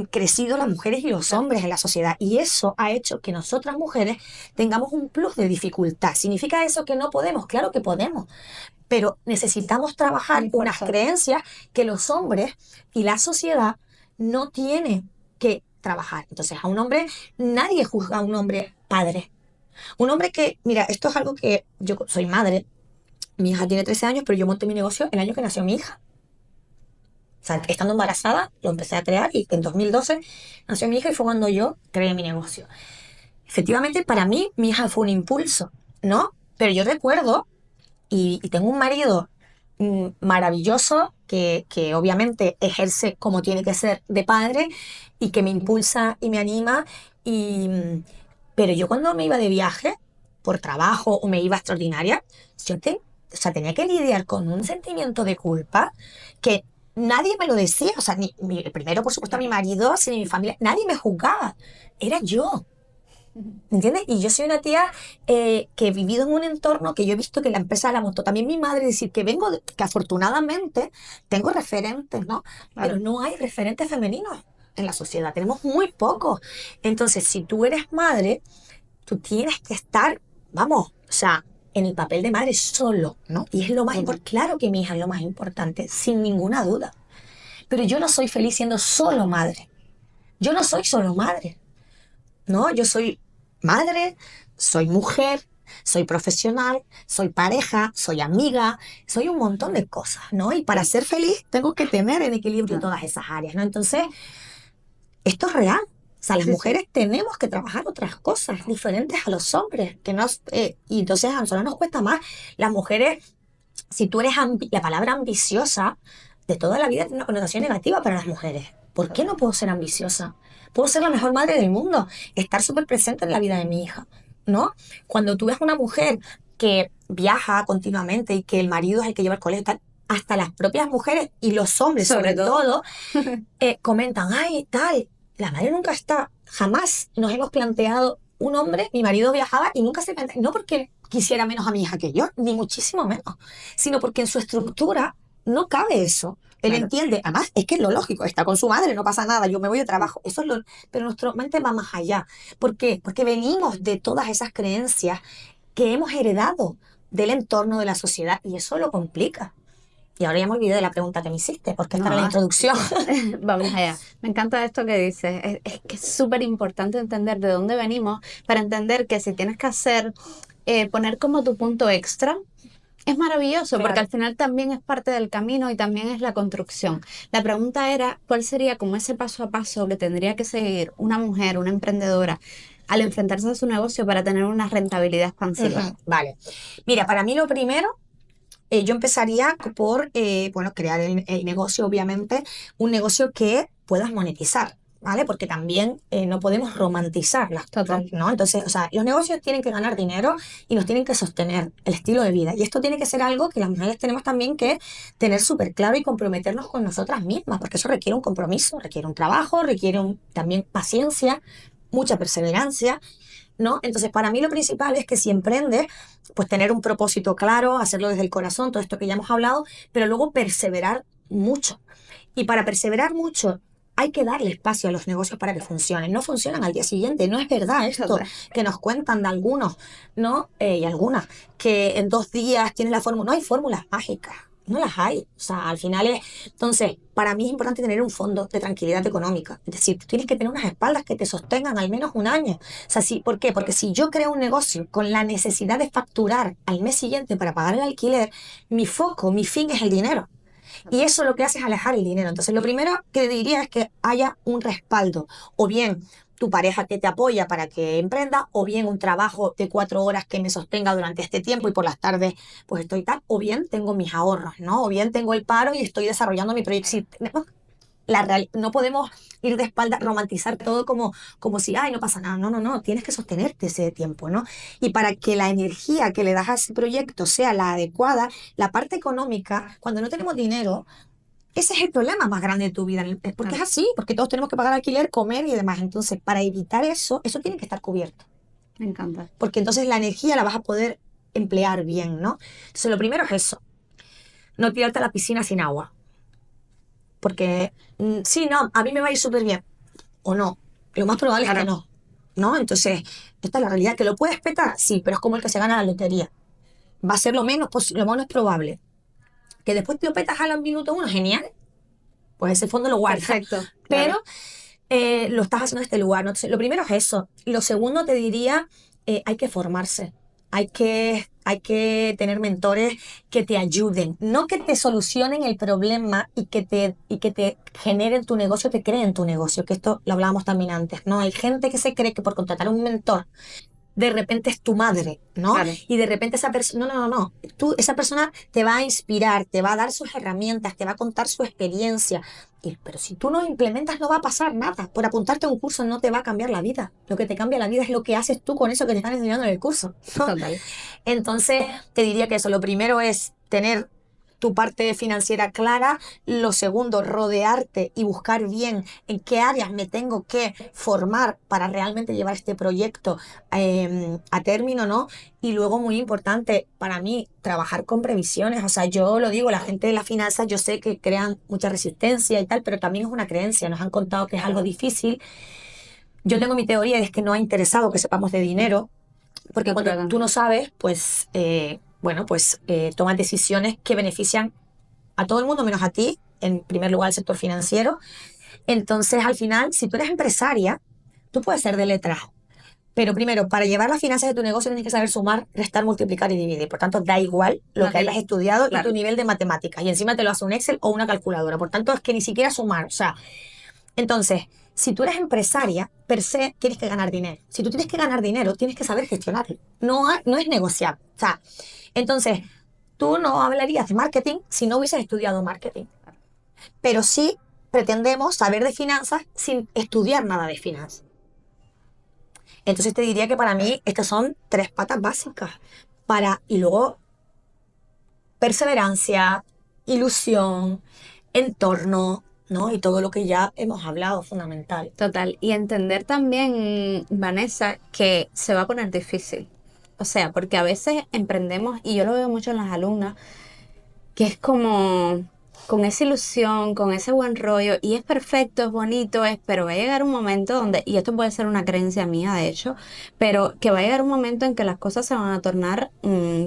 crecido las mujeres y los hombres en la sociedad. Y eso ha hecho que nosotras mujeres tengamos un plus de dificultad. ¿Significa eso que no podemos? Claro que podemos, pero necesitamos trabajar Muy unas fuerza. creencias que los hombres y la sociedad no tienen que trabajar. Entonces, a un hombre, nadie juzga a un hombre padre. Un hombre que, mira, esto es algo que yo soy madre, mi hija tiene 13 años, pero yo monté mi negocio el año que nació mi hija. O sea, estando embarazada, lo empecé a crear y en 2012 nació mi hija y fue cuando yo creé mi negocio. Efectivamente, para mí, mi hija fue un impulso, ¿no? Pero yo recuerdo, y tengo un marido maravilloso que obviamente ejerce como tiene que ser de padre y que me impulsa y me anima. Y, pero yo cuando me iba de viaje por trabajo o me iba extraordinaria, o sea, tenía que lidiar con un sentimiento de culpa que nadie me lo decía. O sea, primero, por supuesto, a mi marido, ni mi familia, nadie me juzgaba. Era yo. ¿Me entiendes? Y yo soy una tía que he vivido en un entorno que yo he visto que la empresa la montó también mi madre, es decir, que afortunadamente tengo referentes, ¿no? Pero Claro. no hay referentes femeninos en la sociedad, tenemos muy pocos. Entonces, si tú eres madre, tú tienes que estar, vamos, o sea, en el papel de madre solo, ¿no? Y es lo más Total. importante, claro que mi hija es lo más importante, sin ninguna duda. Pero yo no soy feliz siendo solo madre. Yo no soy solo madre. ¿No? Yo soy madre, soy mujer, soy profesional, soy pareja, soy amiga, soy un montón de cosas, ¿no? Y para ser feliz tengo que tener en equilibrio todas esas áreas, ¿no? Entonces, esto es real. O sea, las Sí, sí. mujeres tenemos que trabajar otras cosas diferentes a los hombres, y entonces a nosotros nos cuesta más. Las mujeres, si tú eres la palabra ambiciosa, de toda la vida tiene una connotación negativa para las mujeres. ¿Por qué no puedo ser ambiciosa? Puedo ser la mejor madre del mundo, estar súper presente en la vida de mi hija, ¿no? Cuando tú ves una mujer que viaja continuamente y que el marido es el que lleva el colegio, y tal, hasta las propias mujeres y los hombres, Sobre sobre todo. todo, comentan, ay, tal, la madre nunca está, jamás nos hemos planteado un hombre, mi marido viajaba y nunca se plantea, no porque quisiera menos a mi hija que yo, ni muchísimo menos, sino porque en su estructura no cabe eso. Él Claro. entiende, además es que es lo lógico, está con su madre, no pasa nada, yo me voy de trabajo, eso es lo, pero nuestra mente va más allá. ¿Por qué? Porque venimos de todas esas creencias que hemos heredado del entorno de la sociedad y eso lo complica. Y ahora ya me olvidé de la pregunta que me hiciste, porque esta era la No, introducción. vamos allá. Me encanta esto que dices. Es que es súper importante entender de dónde venimos para entender que si tienes que hacer, poner como tu punto extra, Es maravilloso porque Claro. al final también es parte del camino y también es la construcción. La pregunta era, ¿cuál sería como ese paso a paso que tendría que seguir una mujer, una emprendedora, al enfrentarse a su negocio para tener una rentabilidad expansiva? Ujú, vale. Mira, para mí lo primero, yo empezaría por, bueno, crear el negocio, obviamente, un negocio que puedas monetizar, ¿vale? Porque también no podemos romantizar las cosas, Total. ¿no? Entonces, o sea, los negocios tienen que ganar dinero y nos tienen que sostener el estilo de vida. Y esto tiene que ser algo que las mujeres tenemos también que tener súper claro y comprometernos con nosotras mismas, porque eso requiere un compromiso, requiere un trabajo, requiere también paciencia, mucha perseverancia, ¿no? Entonces, para mí lo principal es que si emprendes, pues tener un propósito claro, hacerlo desde el corazón, todo esto que ya hemos hablado, pero luego perseverar mucho. Y para perseverar mucho, hay que darle espacio a los negocios para que funcionen. No funcionan al día siguiente. No es verdad esto Total. que nos cuentan de algunos, ¿no? Y algunas, que en 2 días tienen la fórmula. No hay fórmulas mágicas. No las hay. O sea, al final es. Entonces, para mí es importante tener un fondo de tranquilidad económica. Es decir, tú tienes que tener unas espaldas que te sostengan al menos un año. O sea, sí, ¿por qué? Porque si yo creo un negocio con la necesidad de facturar al mes siguiente para pagar el alquiler, mi foco, mi fin es el dinero. Y eso lo que hace es alejar el dinero. Entonces, lo primero que diría es que haya un respaldo, o bien tu pareja que te apoya para que emprenda, o bien un trabajo de 4 horas que me sostenga durante este tiempo y por las tardes pues estoy tal, o bien tengo mis ahorros, ¿no? O bien tengo el paro y estoy desarrollando mi proyecto. Si no podemos ir de espalda, romantizar todo como si, ay, no pasa nada. No, no, no, tienes que sostenerte ese tiempo, ¿no? Y para que la energía que le das a ese proyecto sea la adecuada, la parte económica, cuando no tenemos dinero, ese es el problema más grande de tu vida, porque es Claro, así, porque todos tenemos que pagar alquiler, comer y demás. Entonces, para evitar eso, eso tiene que estar cubierto, me encanta. porque entonces la energía la vas a poder emplear bien, ¿no? Entonces, lo primero es eso, no tirarte a la piscina sin agua, porque sí, no, a mí me va a ir súper bien, o no. Lo más probable es que Claro, no, ¿no? Entonces, esta es la realidad. ¿Que lo puedes petar? Sí, pero es como el que se gana la lotería. Va a ser lo menos probable. Que después te lo petas al minuto uno, genial. Pues ese fondo lo guardas. perfecto, Pero claro. lo estás haciendo en este lugar, ¿no? Entonces, lo primero es eso. Lo segundo te diría, hay que formarse. Hay que tener mentores que te ayuden, no que te solucionen el problema y que te generen tu negocio, te creen tu negocio, que esto lo hablábamos también antes, ¿no? Hay gente que se cree que por contratar a un mentor de repente es tu madre, ¿no? Claro, Y de repente esa persona, no, no, no, no, esa persona te va a inspirar, te va a dar sus herramientas, te va a contar su experiencia, pero si tú no implementas no va a pasar nada. Por apuntarte a un curso no te va a cambiar la vida. Lo que te cambia la vida es lo que haces tú con eso que te están enseñando en el curso, ¿no? total. Entonces, te diría que eso, lo primero es tener tu parte financiera clara. Lo segundo, rodearte y buscar bien en qué áreas me tengo que formar para realmente llevar este proyecto a término, ¿no? Y luego, muy importante para mí, trabajar con previsiones. O sea, yo lo digo, la gente de las finanzas, yo sé que crean mucha resistencia y tal, pero también es una creencia. Nos han contado que es algo difícil. Yo tengo mi teoría y es que no ha interesado que sepamos de dinero, porque cuando Total. tú no sabes, pues, bueno, pues tomas decisiones que benefician a todo el mundo menos a ti, en primer lugar el sector financiero. Entonces, al final, si tú eres empresaria, tú puedes ser de letras, pero primero, para llevar las finanzas de tu negocio tienes que saber sumar, restar, multiplicar y dividir. Por tanto, da igual lo No, que hayas estudiado y tu claro, nivel de matemáticas. Y encima te lo hace un Excel o una calculadora. Por tanto, es que ni siquiera sumar. O sea, entonces, si tú eres empresaria, per se, tienes que ganar dinero. Si tú tienes que ganar dinero, tienes que saber gestionarlo. No es negociable. O sea, entonces, tú no hablarías de marketing si no hubieses estudiado marketing. Pero sí pretendemos saber de finanzas sin estudiar nada de finanzas. Entonces te diría que para mí estas son 3 patas básicas. Y luego perseverancia, ilusión, entorno, ¿no? Y todo lo que ya hemos hablado, fundamental. total. Y entender también, Vanessa, que se va a poner difícil. O sea, porque a veces emprendemos, y yo lo veo mucho en las alumnas, que es como con esa ilusión, con ese buen rollo, y es perfecto, es bonito, pero va a llegar un momento donde, y esto puede ser una creencia mía de hecho, pero que va a llegar un momento en que las cosas se van a tornar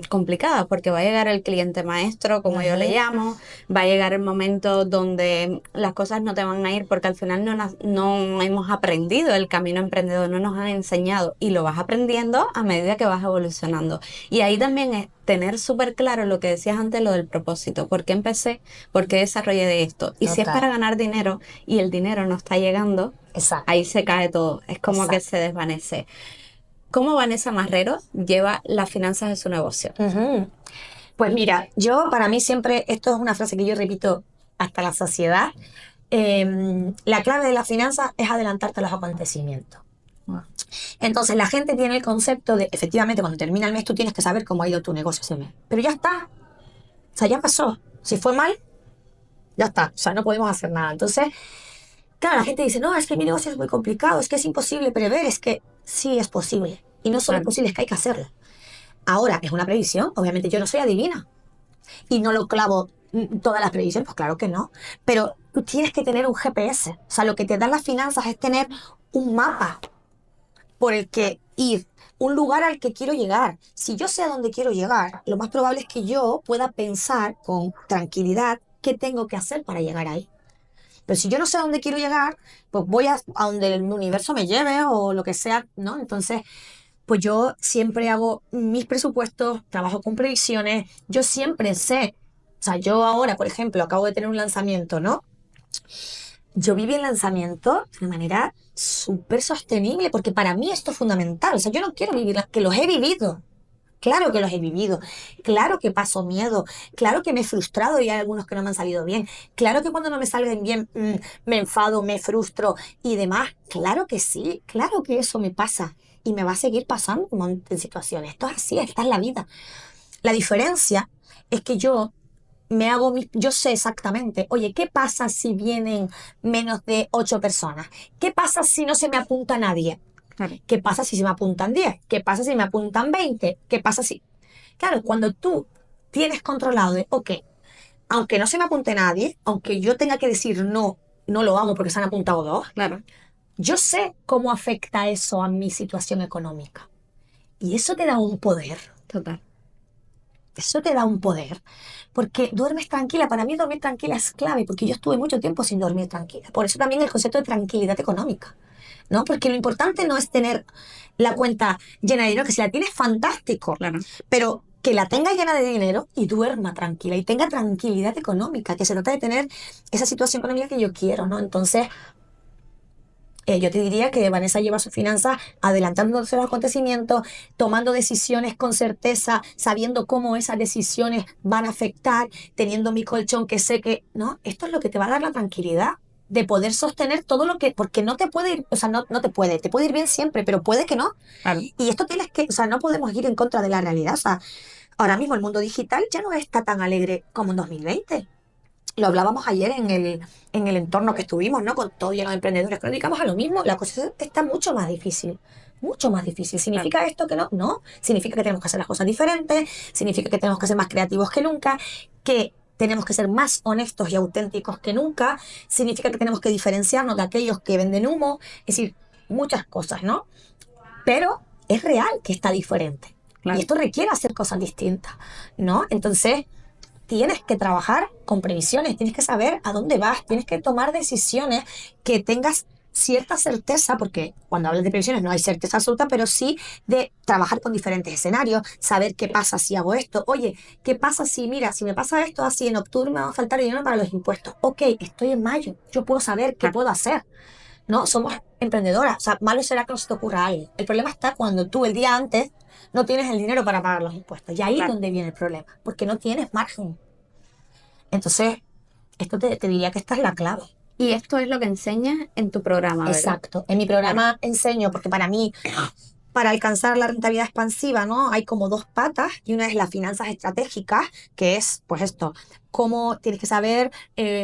complicadas, porque va a llegar el cliente maestro, como yo le Ujú. llamo, va a llegar el momento donde las cosas no te van a ir, porque al final no hemos aprendido el camino emprendedor, no nos han enseñado, y lo vas aprendiendo a medida que vas evolucionando. Y ahí también tener súper claro lo que decías antes, lo del propósito. ¿Por qué empecé? ¿Por qué desarrollé de esto? Y si es para Total. ganar dinero y el dinero no está llegando, Exacto, ahí se cae todo. Es como que exacto. se desvanece. ¿Cómo Vanessa Marrero lleva las finanzas de su negocio? Ujú. Pues mira, yo para mí siempre, esto es una frase que yo repito hasta la saciedad, la clave de la finanza es adelantarte a los acontecimientos. Wow. Entonces la gente tiene el concepto de, efectivamente, cuando termina el mes tú tienes que saber cómo ha ido tu negocio ese mes. Pero ya está, o sea, ya pasó. Si fue mal, ya está, o sea, no podemos hacer nada. Entonces, claro, la gente dice, no, es que mi negocio es muy complicado, es que es imposible prever, es que sí es posible. Y no solo es Claro, posible, es que hay que hacerlo. Ahora, es una previsión, obviamente yo no soy adivina y no lo clavo todas las previsiones, pues claro que no. Pero tú tienes que tener un GPS. O sea, lo que te dan las finanzas es tener un mapa por el que ir, un lugar al que quiero llegar. Si yo sé a dónde quiero llegar, lo más probable es que yo pueda pensar con tranquilidad qué tengo que hacer para llegar ahí. Pero si yo no sé a dónde quiero llegar, pues voy a donde el universo me lleve o lo que sea, ¿no? Entonces, pues yo siempre hago mis presupuestos, trabajo con previsiones, yo siempre sé, o sea, yo ahora, por ejemplo, acabo de tener un lanzamiento, ¿no? Yo viví el lanzamiento de manera súper sostenible, porque para mí esto es fundamental, o sea, yo no quiero vivir, que los he vivido. Claro que los he vivido, claro que paso miedo, claro que me he frustrado y hay algunos que no me han salido bien, claro que cuando no me salgan bien me enfado, me frustro y demás, claro que sí, claro que eso me pasa y me va a seguir pasando un montón de situaciones, esto es así, esta es la vida. La diferencia es que yo yo sé exactamente, oye, ¿qué pasa si vienen menos de 8 personas? ¿Qué pasa si no se me apunta nadie? claro. ¿Qué pasa si se me apuntan 10? ¿Qué pasa si me apuntan 20? ¿Qué pasa si...? Claro, cuando tú tienes controlado de, ok, aunque no se me apunte nadie, aunque yo tenga que decir no, no lo hago porque se han apuntado dos, Claro, yo sé cómo afecta eso a mi situación económica. Y eso te da un poder. total. Eso te da un poder. Porque duermes tranquila. Para mí dormir tranquila es clave, porque yo estuve mucho tiempo sin dormir tranquila. Por eso también el concepto de tranquilidad económica. ¿No? Porque lo importante no es tener la cuenta llena de dinero, que si la tienes, fantástico, Claro. pero que la tenga llena de dinero y duerma tranquila y tenga tranquilidad económica, que se trata de tener esa situación económica que yo quiero, ¿no? Entonces, yo te diría que Vanessa lleva sus finanzas adelantándose a los acontecimientos, tomando decisiones con certeza, sabiendo cómo esas decisiones van a afectar, teniendo mi colchón que sé que, ¿no? Esto es lo que te va a dar la tranquilidad de poder sostener todo lo que, porque no te puede ir, o sea, no te puede ir bien siempre, pero puede que no. Claro. Y esto tienes que, o sea, no podemos ir en contra de la realidad. O sea, ahora mismo el mundo digital ya no está tan alegre como en 2020. Lo hablábamos ayer en el entorno que estuvimos, ¿no? Con todo lleno de emprendedores que nos dedicamos a lo mismo. La cosa está mucho más difícil. Mucho más difícil. Claro. ¿Significa esto que no? No. Significa que tenemos que hacer las cosas diferentes, significa que tenemos que ser más creativos que nunca, que tenemos que ser más honestos y auténticos que nunca, significa que tenemos que diferenciarnos de aquellos que venden humo, es decir, muchas cosas, ¿no? Pero es real que está diferente. Y Claro. esto requiere hacer cosas distintas, ¿no? Entonces, tienes que trabajar con previsiones, tienes que saber a dónde vas, tienes que tomar decisiones que tengas cierta certeza, porque cuando hablas de previsiones no hay certeza absoluta, pero sí de trabajar con diferentes escenarios, saber qué pasa si hago esto, oye, qué pasa si, mira, si me pasa esto así en octubre me va a faltar dinero para los impuestos, ok, estoy en mayo, yo puedo saber qué Claro. puedo hacer, ¿no? Somos emprendedoras, o sea, malo será que no se te ocurra algo. El problema está cuando tú el día antes no tienes el dinero para pagar los impuestos, y ahí es Claro. donde viene el problema, porque no tienes margen. Entonces, esto te diría que esta es la clave. Y esto es lo que enseñas en tu programa, ¿verdad? Exacto. En mi Claro. programa enseño, porque para mí, para alcanzar la rentabilidad expansiva, ¿no? Hay como dos patas, y una es las finanzas estratégicas, que es, pues esto, cómo tienes que saber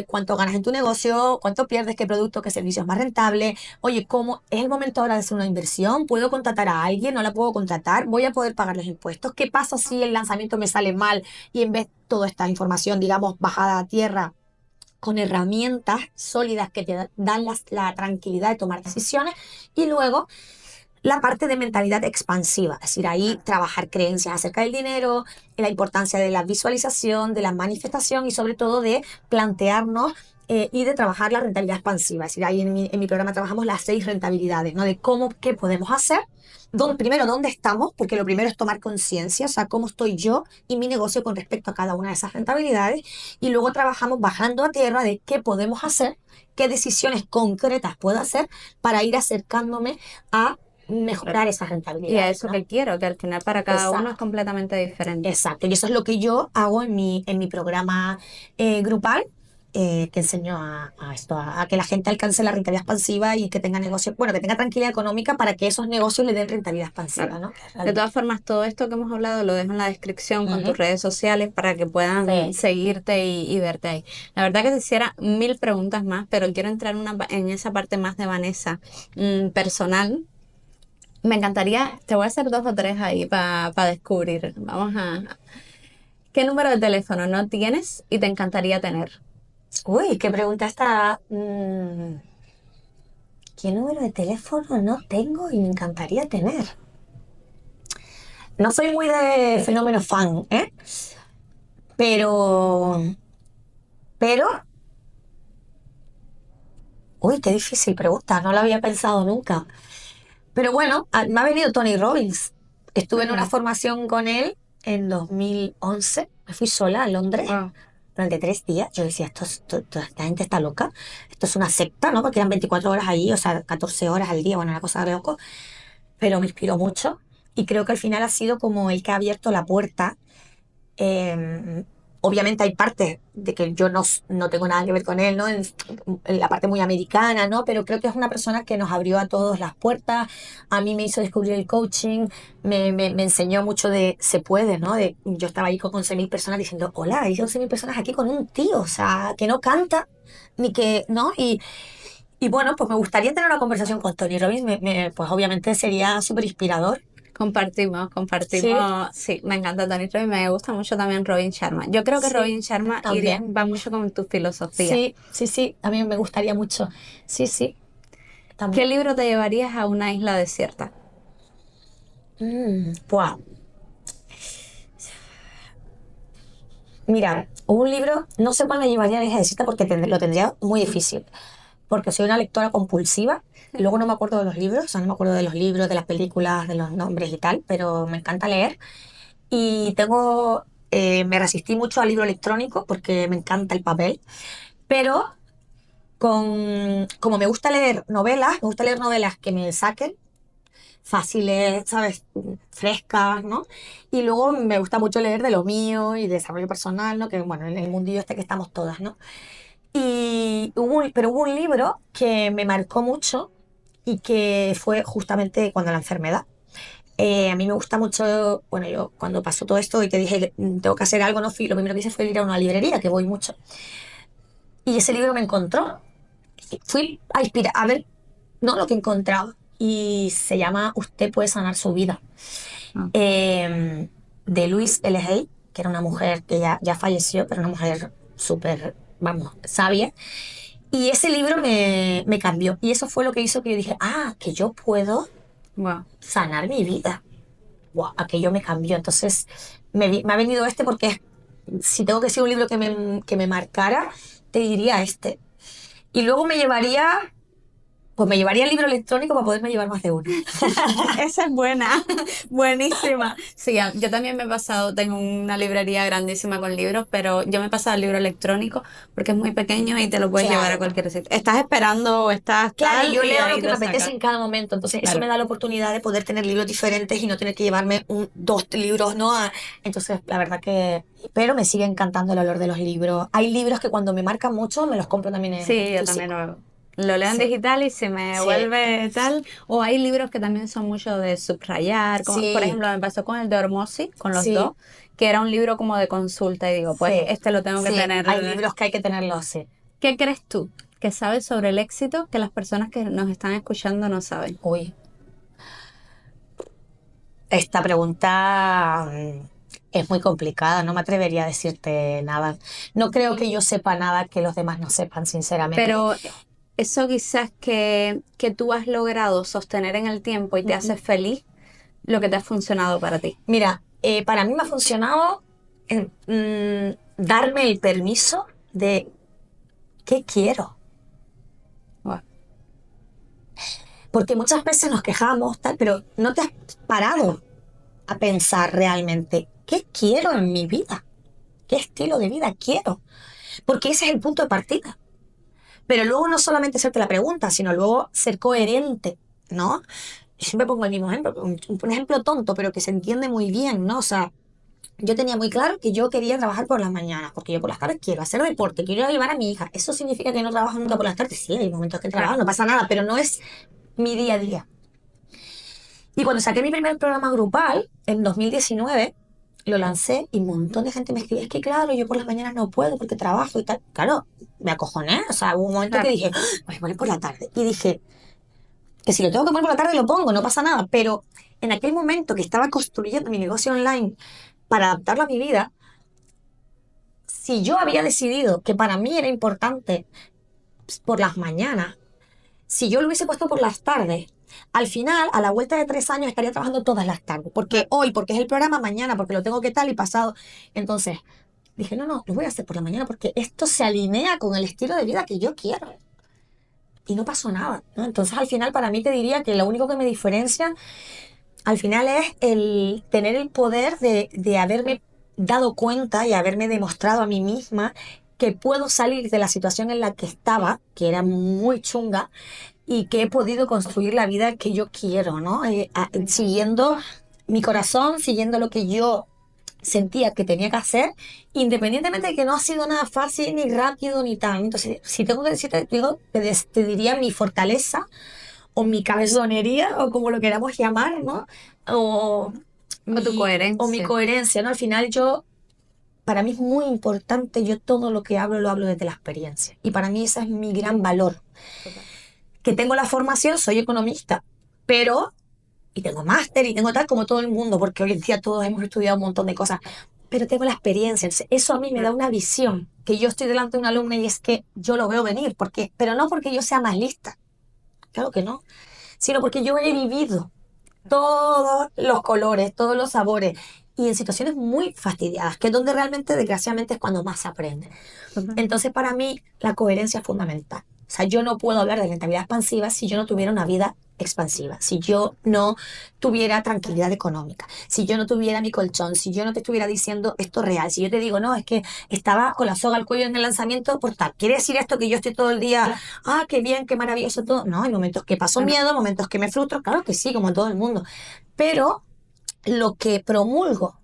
cuánto ganas en tu negocio, cuánto pierdes, qué producto, qué servicio es más rentable. Oye, ¿cómo es el momento ahora de hacer una inversión? ¿Puedo contratar a alguien? ¿No la puedo contratar? ¿Voy a poder pagar los impuestos? ¿Qué pasa si el lanzamiento me sale mal y en vez de toda esta información, digamos, bajada a tierra, con herramientas sólidas que te dan la tranquilidad de tomar decisiones? Y luego la parte de mentalidad expansiva, es decir, ahí trabajar creencias acerca del dinero, la importancia de la visualización, de la manifestación y sobre todo de plantearnos y de trabajar la rentabilidad expansiva. Es decir, ahí en mi programa trabajamos las 6 rentabilidades, ¿no? De cómo, qué podemos hacer. Primero, ¿dónde estamos? Porque lo primero es tomar conciencia, o sea, cómo estoy yo y mi negocio con respecto a cada una de esas rentabilidades. Y luego trabajamos bajando a tierra de qué podemos hacer, qué decisiones concretas puedo hacer para ir acercándome a mejorar esas Y a rentabilidades, eso ¿no? que quiero, que al final para cada uno es Exacto. completamente diferente. Exacto, y eso es lo que yo hago en mi programa grupal, que enseño a esto, a que la gente alcance la rentabilidad expansiva y que tenga negocios, bueno, que tenga tranquilidad económica para que esos negocios le den rentabilidad expansiva, Claro. ¿no? De Realmente. todas formas, todo esto que hemos hablado lo dejo en la descripción con tus Ujú. redes sociales para que puedan Sí. seguirte y verte ahí. La verdad que te hiciera mil preguntas más, pero quiero entrar en esa parte más de Vanessa, personal. Me encantaría, te voy a hacer dos o tres ahí para descubrir. Vamos a... ¿Qué número de teléfono no tienes y te encantaría tener? Uy, qué pregunta esta. ¿Qué número de teléfono no tengo y me encantaría tener? No soy muy de fenómeno fan, ¿eh? Pero, pero, uy, qué difícil pregunta, no lo había pensado nunca. Pero bueno, me ha venido Tony Robbins. Estuve en una Ajá. formación con él en 2011. Me fui sola a Londres Wow. durante 3 días. Yo decía, esta gente está loca. Esto es una secta, ¿no? Porque eran 24 horas allí, o sea, 14 horas al día. Bueno, una cosa de loco. Pero me inspiró mucho. Y creo que al final ha sido como el que ha abierto la puerta. Eh, Obviamente hay partes de que yo no tengo nada que ver con él, ¿no? En la parte muy americana, ¿no? Pero creo que es una persona que nos abrió a todos las puertas. A mí me hizo descubrir el coaching, me enseñó mucho de se puede, ¿no? Yo estaba ahí con 11.000 personas diciendo, hola, hay 11.000 personas aquí con un tío, o sea, que no canta, ni que, ¿no? Y bueno, pues me gustaría tener una conversación con Tony Robbins, pues obviamente sería súper inspirador. Compartimos, Sí, compartimos. Sí, me encanta Tony Robbins, me gusta mucho también Robin Sharma. Yo creo que sí, Robin Sharma iría, también. va mucho con tu filosofía. Sí, sí, sí, a mí me gustaría mucho. Sí, sí, ¿Qué también. libro te llevarías a una isla desierta? Buah. Mira, un libro, no sé cuál me llevaría a la hija de cita porque lo tendría muy difícil, porque soy una lectora compulsiva y luego no me acuerdo de los libros, o sea, no me acuerdo de los libros, de las películas, de los nombres y tal, pero me encanta leer. Y me resistí mucho al libro electrónico porque me encanta el papel, pero como me gusta leer novelas, me gusta leer novelas que me saquen fáciles, ¿sabes? Frescas, ¿no? Y luego me gusta mucho leer de lo mío y de desarrollo personal, ¿no? Que bueno, en el mundillo este que estamos todas, ¿no? Pero hubo un libro que me marcó mucho y que fue justamente cuando la enfermedad. A mí me gusta mucho, bueno, yo cuando pasó todo esto y te dije que tengo que hacer algo, no fui, lo primero que hice fue ir a una librería, que voy mucho. Y ese libro me encontró. Fui a ver, no lo que encontraba. Y se llama Usted puede sanar su vida. Ah, De Louise L. Hay, que era una mujer que ya falleció, pero una mujer súper, vamos, sabia. Y ese libro me cambió. Y eso fue lo que hizo que yo dije, que yo puedo wow. sanar mi vida. Wow, aquello me cambió. Entonces, me ha venido este porque si tengo que decir un libro que me marcara, te diría este. Y luego me llevaría el libro electrónico para poderme llevar más de uno. Esa es buena, buenísima. Sí, yo también me he pasado, tengo una librería grandísima con libros, pero yo me he pasado al libro electrónico porque es muy pequeño y te lo puedes llevar a Claro. cualquier sitio. Estás esperando o estás Claro, y tal yo y leo lo ahí que me lo apetece sacas. en cada momento, entonces eso me Claro. da la oportunidad de poder tener libros diferentes y no tener que llevarme dos libros, ¿no? Entonces, la verdad que... Pero me sigue encantando el olor de los libros. Hay libros que cuando me marcan mucho me los compro también en Sí, yo también físico. lo leo en Sí, digital y se me sí, vuelve tal. O hay libros que también son mucho de subrayar, como por sí, ejemplo me pasó con el de Hormozy, con los sí, dos, que era un libro como de consulta y digo, pues sí, este lo tengo que sí. Hay tener. libros que hay que tenerlos, sí. ¿Qué crees tú que sabes sobre el éxito que las personas que nos están escuchando no saben? Uy, esta pregunta es muy complicada, no me atrevería a decirte nada. No creo que yo sepa nada que los demás no sepan, sinceramente. Pero eso quizás que tú has logrado sostener en el tiempo y te hace Ujú. feliz, lo que te ha funcionado para ti. Mira, para mí me ha funcionado darme el permiso de ¿qué quiero? Wow. Porque muchas veces nos quejamos, tal, pero no te has parado a pensar realmente, ¿qué quiero en mi vida? ¿Qué estilo de vida quiero? Porque ese es el punto de partida. Pero luego no solamente hacerte la pregunta, sino luego ser coherente, ¿no? Yo siempre pongo el mismo ejemplo, un ejemplo tonto, pero que se entiende muy bien, ¿no? O sea, yo tenía muy claro que yo quería trabajar por las mañanas, porque yo por las tardes quiero hacer deporte, quiero llevar a mi hija. ¿Eso significa que no trabajo nunca por las tardes? Sí, hay momentos que trabajo, no pasa nada, pero no es mi día a día. Y cuando saqué mi primer programa grupal, en 2019, lo lancé y un montón de gente me escribía, es que claro, yo por las mañanas no puedo porque trabajo y tal. Claro, me acojoné, o sea, hubo un momento que Claro. dije, voy a poner por la tarde. Y dije, que si lo tengo que poner por la tarde lo pongo, no pasa nada. Pero en aquel momento que estaba construyendo mi negocio online para adaptarlo a mi vida, si yo había decidido que para mí era importante por las mañanas, si yo lo hubiese puesto por las tardes, al final, a la vuelta de 3 años, estaría trabajando todas las tardes. Porque hoy, porque es el programa, mañana, porque lo tengo que tal y pasado. Entonces, dije, no, no, lo voy a hacer por la mañana porque esto se alinea con el estilo de vida que yo quiero. Y no pasó nada, ¿no? Entonces, al final, para mí te diría que lo único que me diferencia, al final, es el tener el poder de haberme dado cuenta y haberme demostrado a mí misma que puedo salir de la situación en la que estaba, que era muy chunga, y que he podido construir la vida que yo quiero, ¿no? Siguiendo mi corazón, siguiendo lo que yo sentía que tenía que hacer, independientemente de que no ha sido nada fácil, ni rápido, ni tal. Entonces, si tengo que decirte, digo, te diría mi fortaleza, o mi cabezonería, o como lo queramos llamar, ¿no? O O tu o mi coherencia. coherencia, ¿no? Al final yo, para mí es muy importante, yo todo lo que hablo lo hablo desde la experiencia. Y para mí ese es mi gran valor. Total. Que tengo la formación, soy economista, pero, y tengo máster y tengo tal como todo el mundo, porque hoy en día todos hemos estudiado un montón de cosas, pero tengo la experiencia. Entonces, eso a mí me da una visión, que yo estoy delante de una alumna y es que yo lo veo venir, porque, pero no porque yo sea más lista, claro que no, sino porque yo he vivido todos los colores, todos los sabores, y en situaciones muy fastidiadas, que es donde realmente, desgraciadamente, es cuando más se aprende. Total. Entonces, para mí, la coherencia es fundamental. O sea, yo no puedo hablar de rentabilidad expansiva si yo no tuviera una vida expansiva, si yo no tuviera tranquilidad económica, si yo no tuviera mi colchón, si yo no te estuviera diciendo esto real, si yo te digo, no, es que estaba con la soga al cuello en el lanzamiento por tal. ¿Quiere decir esto que yo estoy todo el día, qué bien, qué maravilloso todo? No, hay momentos que paso Bueno, miedo, momentos que me frustro, claro que sí, como todo el mundo. Pero lo que promulgo,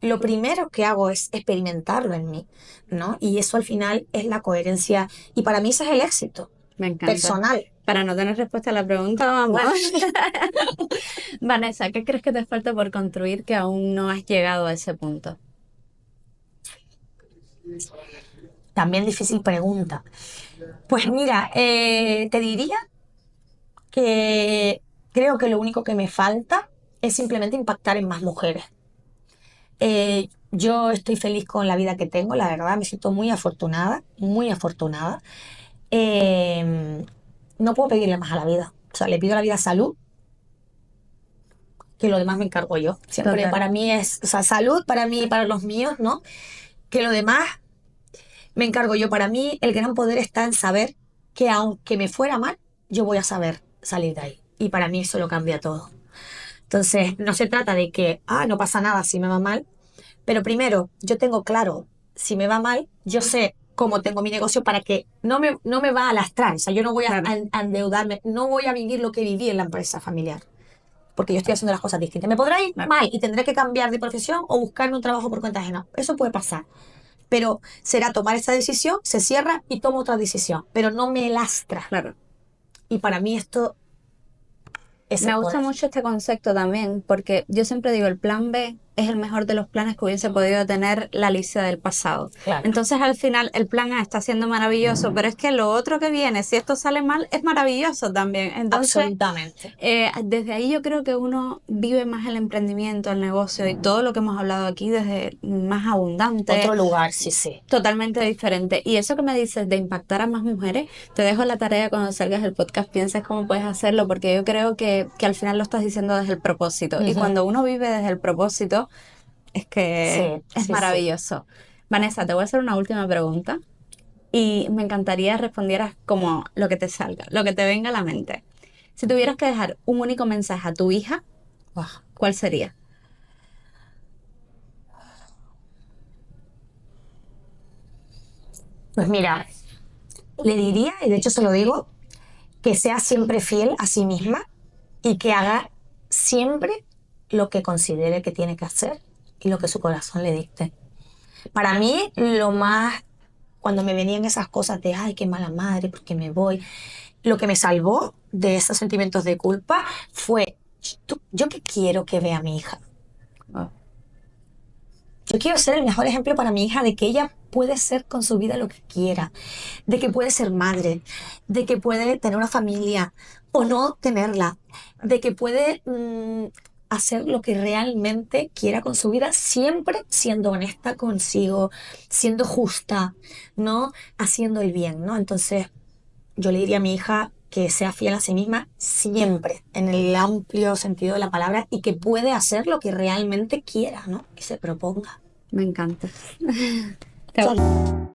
lo primero que hago es experimentarlo en mí, ¿no? Y eso al final es la coherencia. Y para mí ese es el éxito me encanta. personal. Para no tener respuesta a la pregunta, vamos. Bueno, Vanessa, ¿qué crees que te falta por construir que aún no has llegado a ese punto? también difícil pregunta. Pues mira, te diría que creo que lo único que me falta es simplemente impactar en más mujeres. Yo estoy feliz con la vida que tengo, la verdad, me siento muy afortunada, muy afortunada. Eh, no puedo pedirle más a la vida. O sea, le pido a la vida salud, que lo demás me encargo yo. Siempre Total. para mí es, o sea, salud para mí y para los míos, ¿no? Que lo demás me encargo yo. Para mí el gran poder está en saber que aunque me fuera mal, yo voy a saber salir de ahí. Y para mí eso lo cambia todo. Entonces, no se trata de que, no pasa nada si me va mal, pero primero, yo tengo claro, si me va mal, yo sé cómo tengo mi negocio para que no me va a lastrar. O sea, yo no voy Claro. a endeudarme, no voy a vivir lo que viví en la empresa familiar, porque yo estoy haciendo las cosas distintas. Me podrá ir Claro. mal y tendré que cambiar de profesión o buscarme un trabajo por cuenta ajena. Eso puede pasar. Pero será tomar esa decisión, se cierra y tomo otra decisión, pero no me lastra. Claro. Y para mí esto es Me el gusta poder. mucho este concepto también, porque yo siempre digo, el plan B es el mejor de los planes que hubiese podido tener la Alicia del pasado. Claro, Entonces, al final, el plan A está siendo maravilloso, pero es que lo otro que viene, si esto sale mal, es maravilloso también. Entonces, absolutamente. desde ahí yo creo que uno vive más el emprendimiento, el negocio y todo lo que hemos hablado aquí desde más abundante, Otro lugar, sí, sí. totalmente diferente. Y eso que me dices de impactar a más mujeres, te dejo la tarea cuando salgas del podcast, pienses cómo puedes hacerlo, porque yo creo que al final lo estás diciendo desde el propósito. Y Ujú. cuando uno vive desde el propósito, es que Sí, es sí, sí. maravilloso. Vanessa, te voy a hacer una última pregunta. Y me encantaría respondieras como lo que te salga, lo que te venga a la mente. Si tuvieras que dejar un único mensaje a tu hija, Buah. ¿cuál sería? Pues mira, le diría, y de hecho se lo digo, que sea siempre fiel a sí misma y que haga siempre lo que considere que tiene que hacer y lo que su corazón le dicte. Para mí, lo más, cuando me venían esas cosas de, ay, qué mala madre, porque me voy, lo que me salvó de esos sentimientos de culpa fue, ¿yo qué quiero que vea mi hija? Oh, Yo quiero ser el mejor ejemplo para mi hija de que ella puede ser con su vida lo que quiera, de que puede ser madre, de que puede tener una familia o no tenerla, de que puede hacer lo que realmente quiera con su vida, siempre siendo honesta consigo, siendo justa, ¿no? Haciendo el bien, ¿no? Entonces, yo le diría a mi hija que sea fiel a sí misma siempre, en el amplio sentido de la palabra, y que puede hacer lo que realmente quiera, ¿no? Que se proponga. me encanta. Te- Son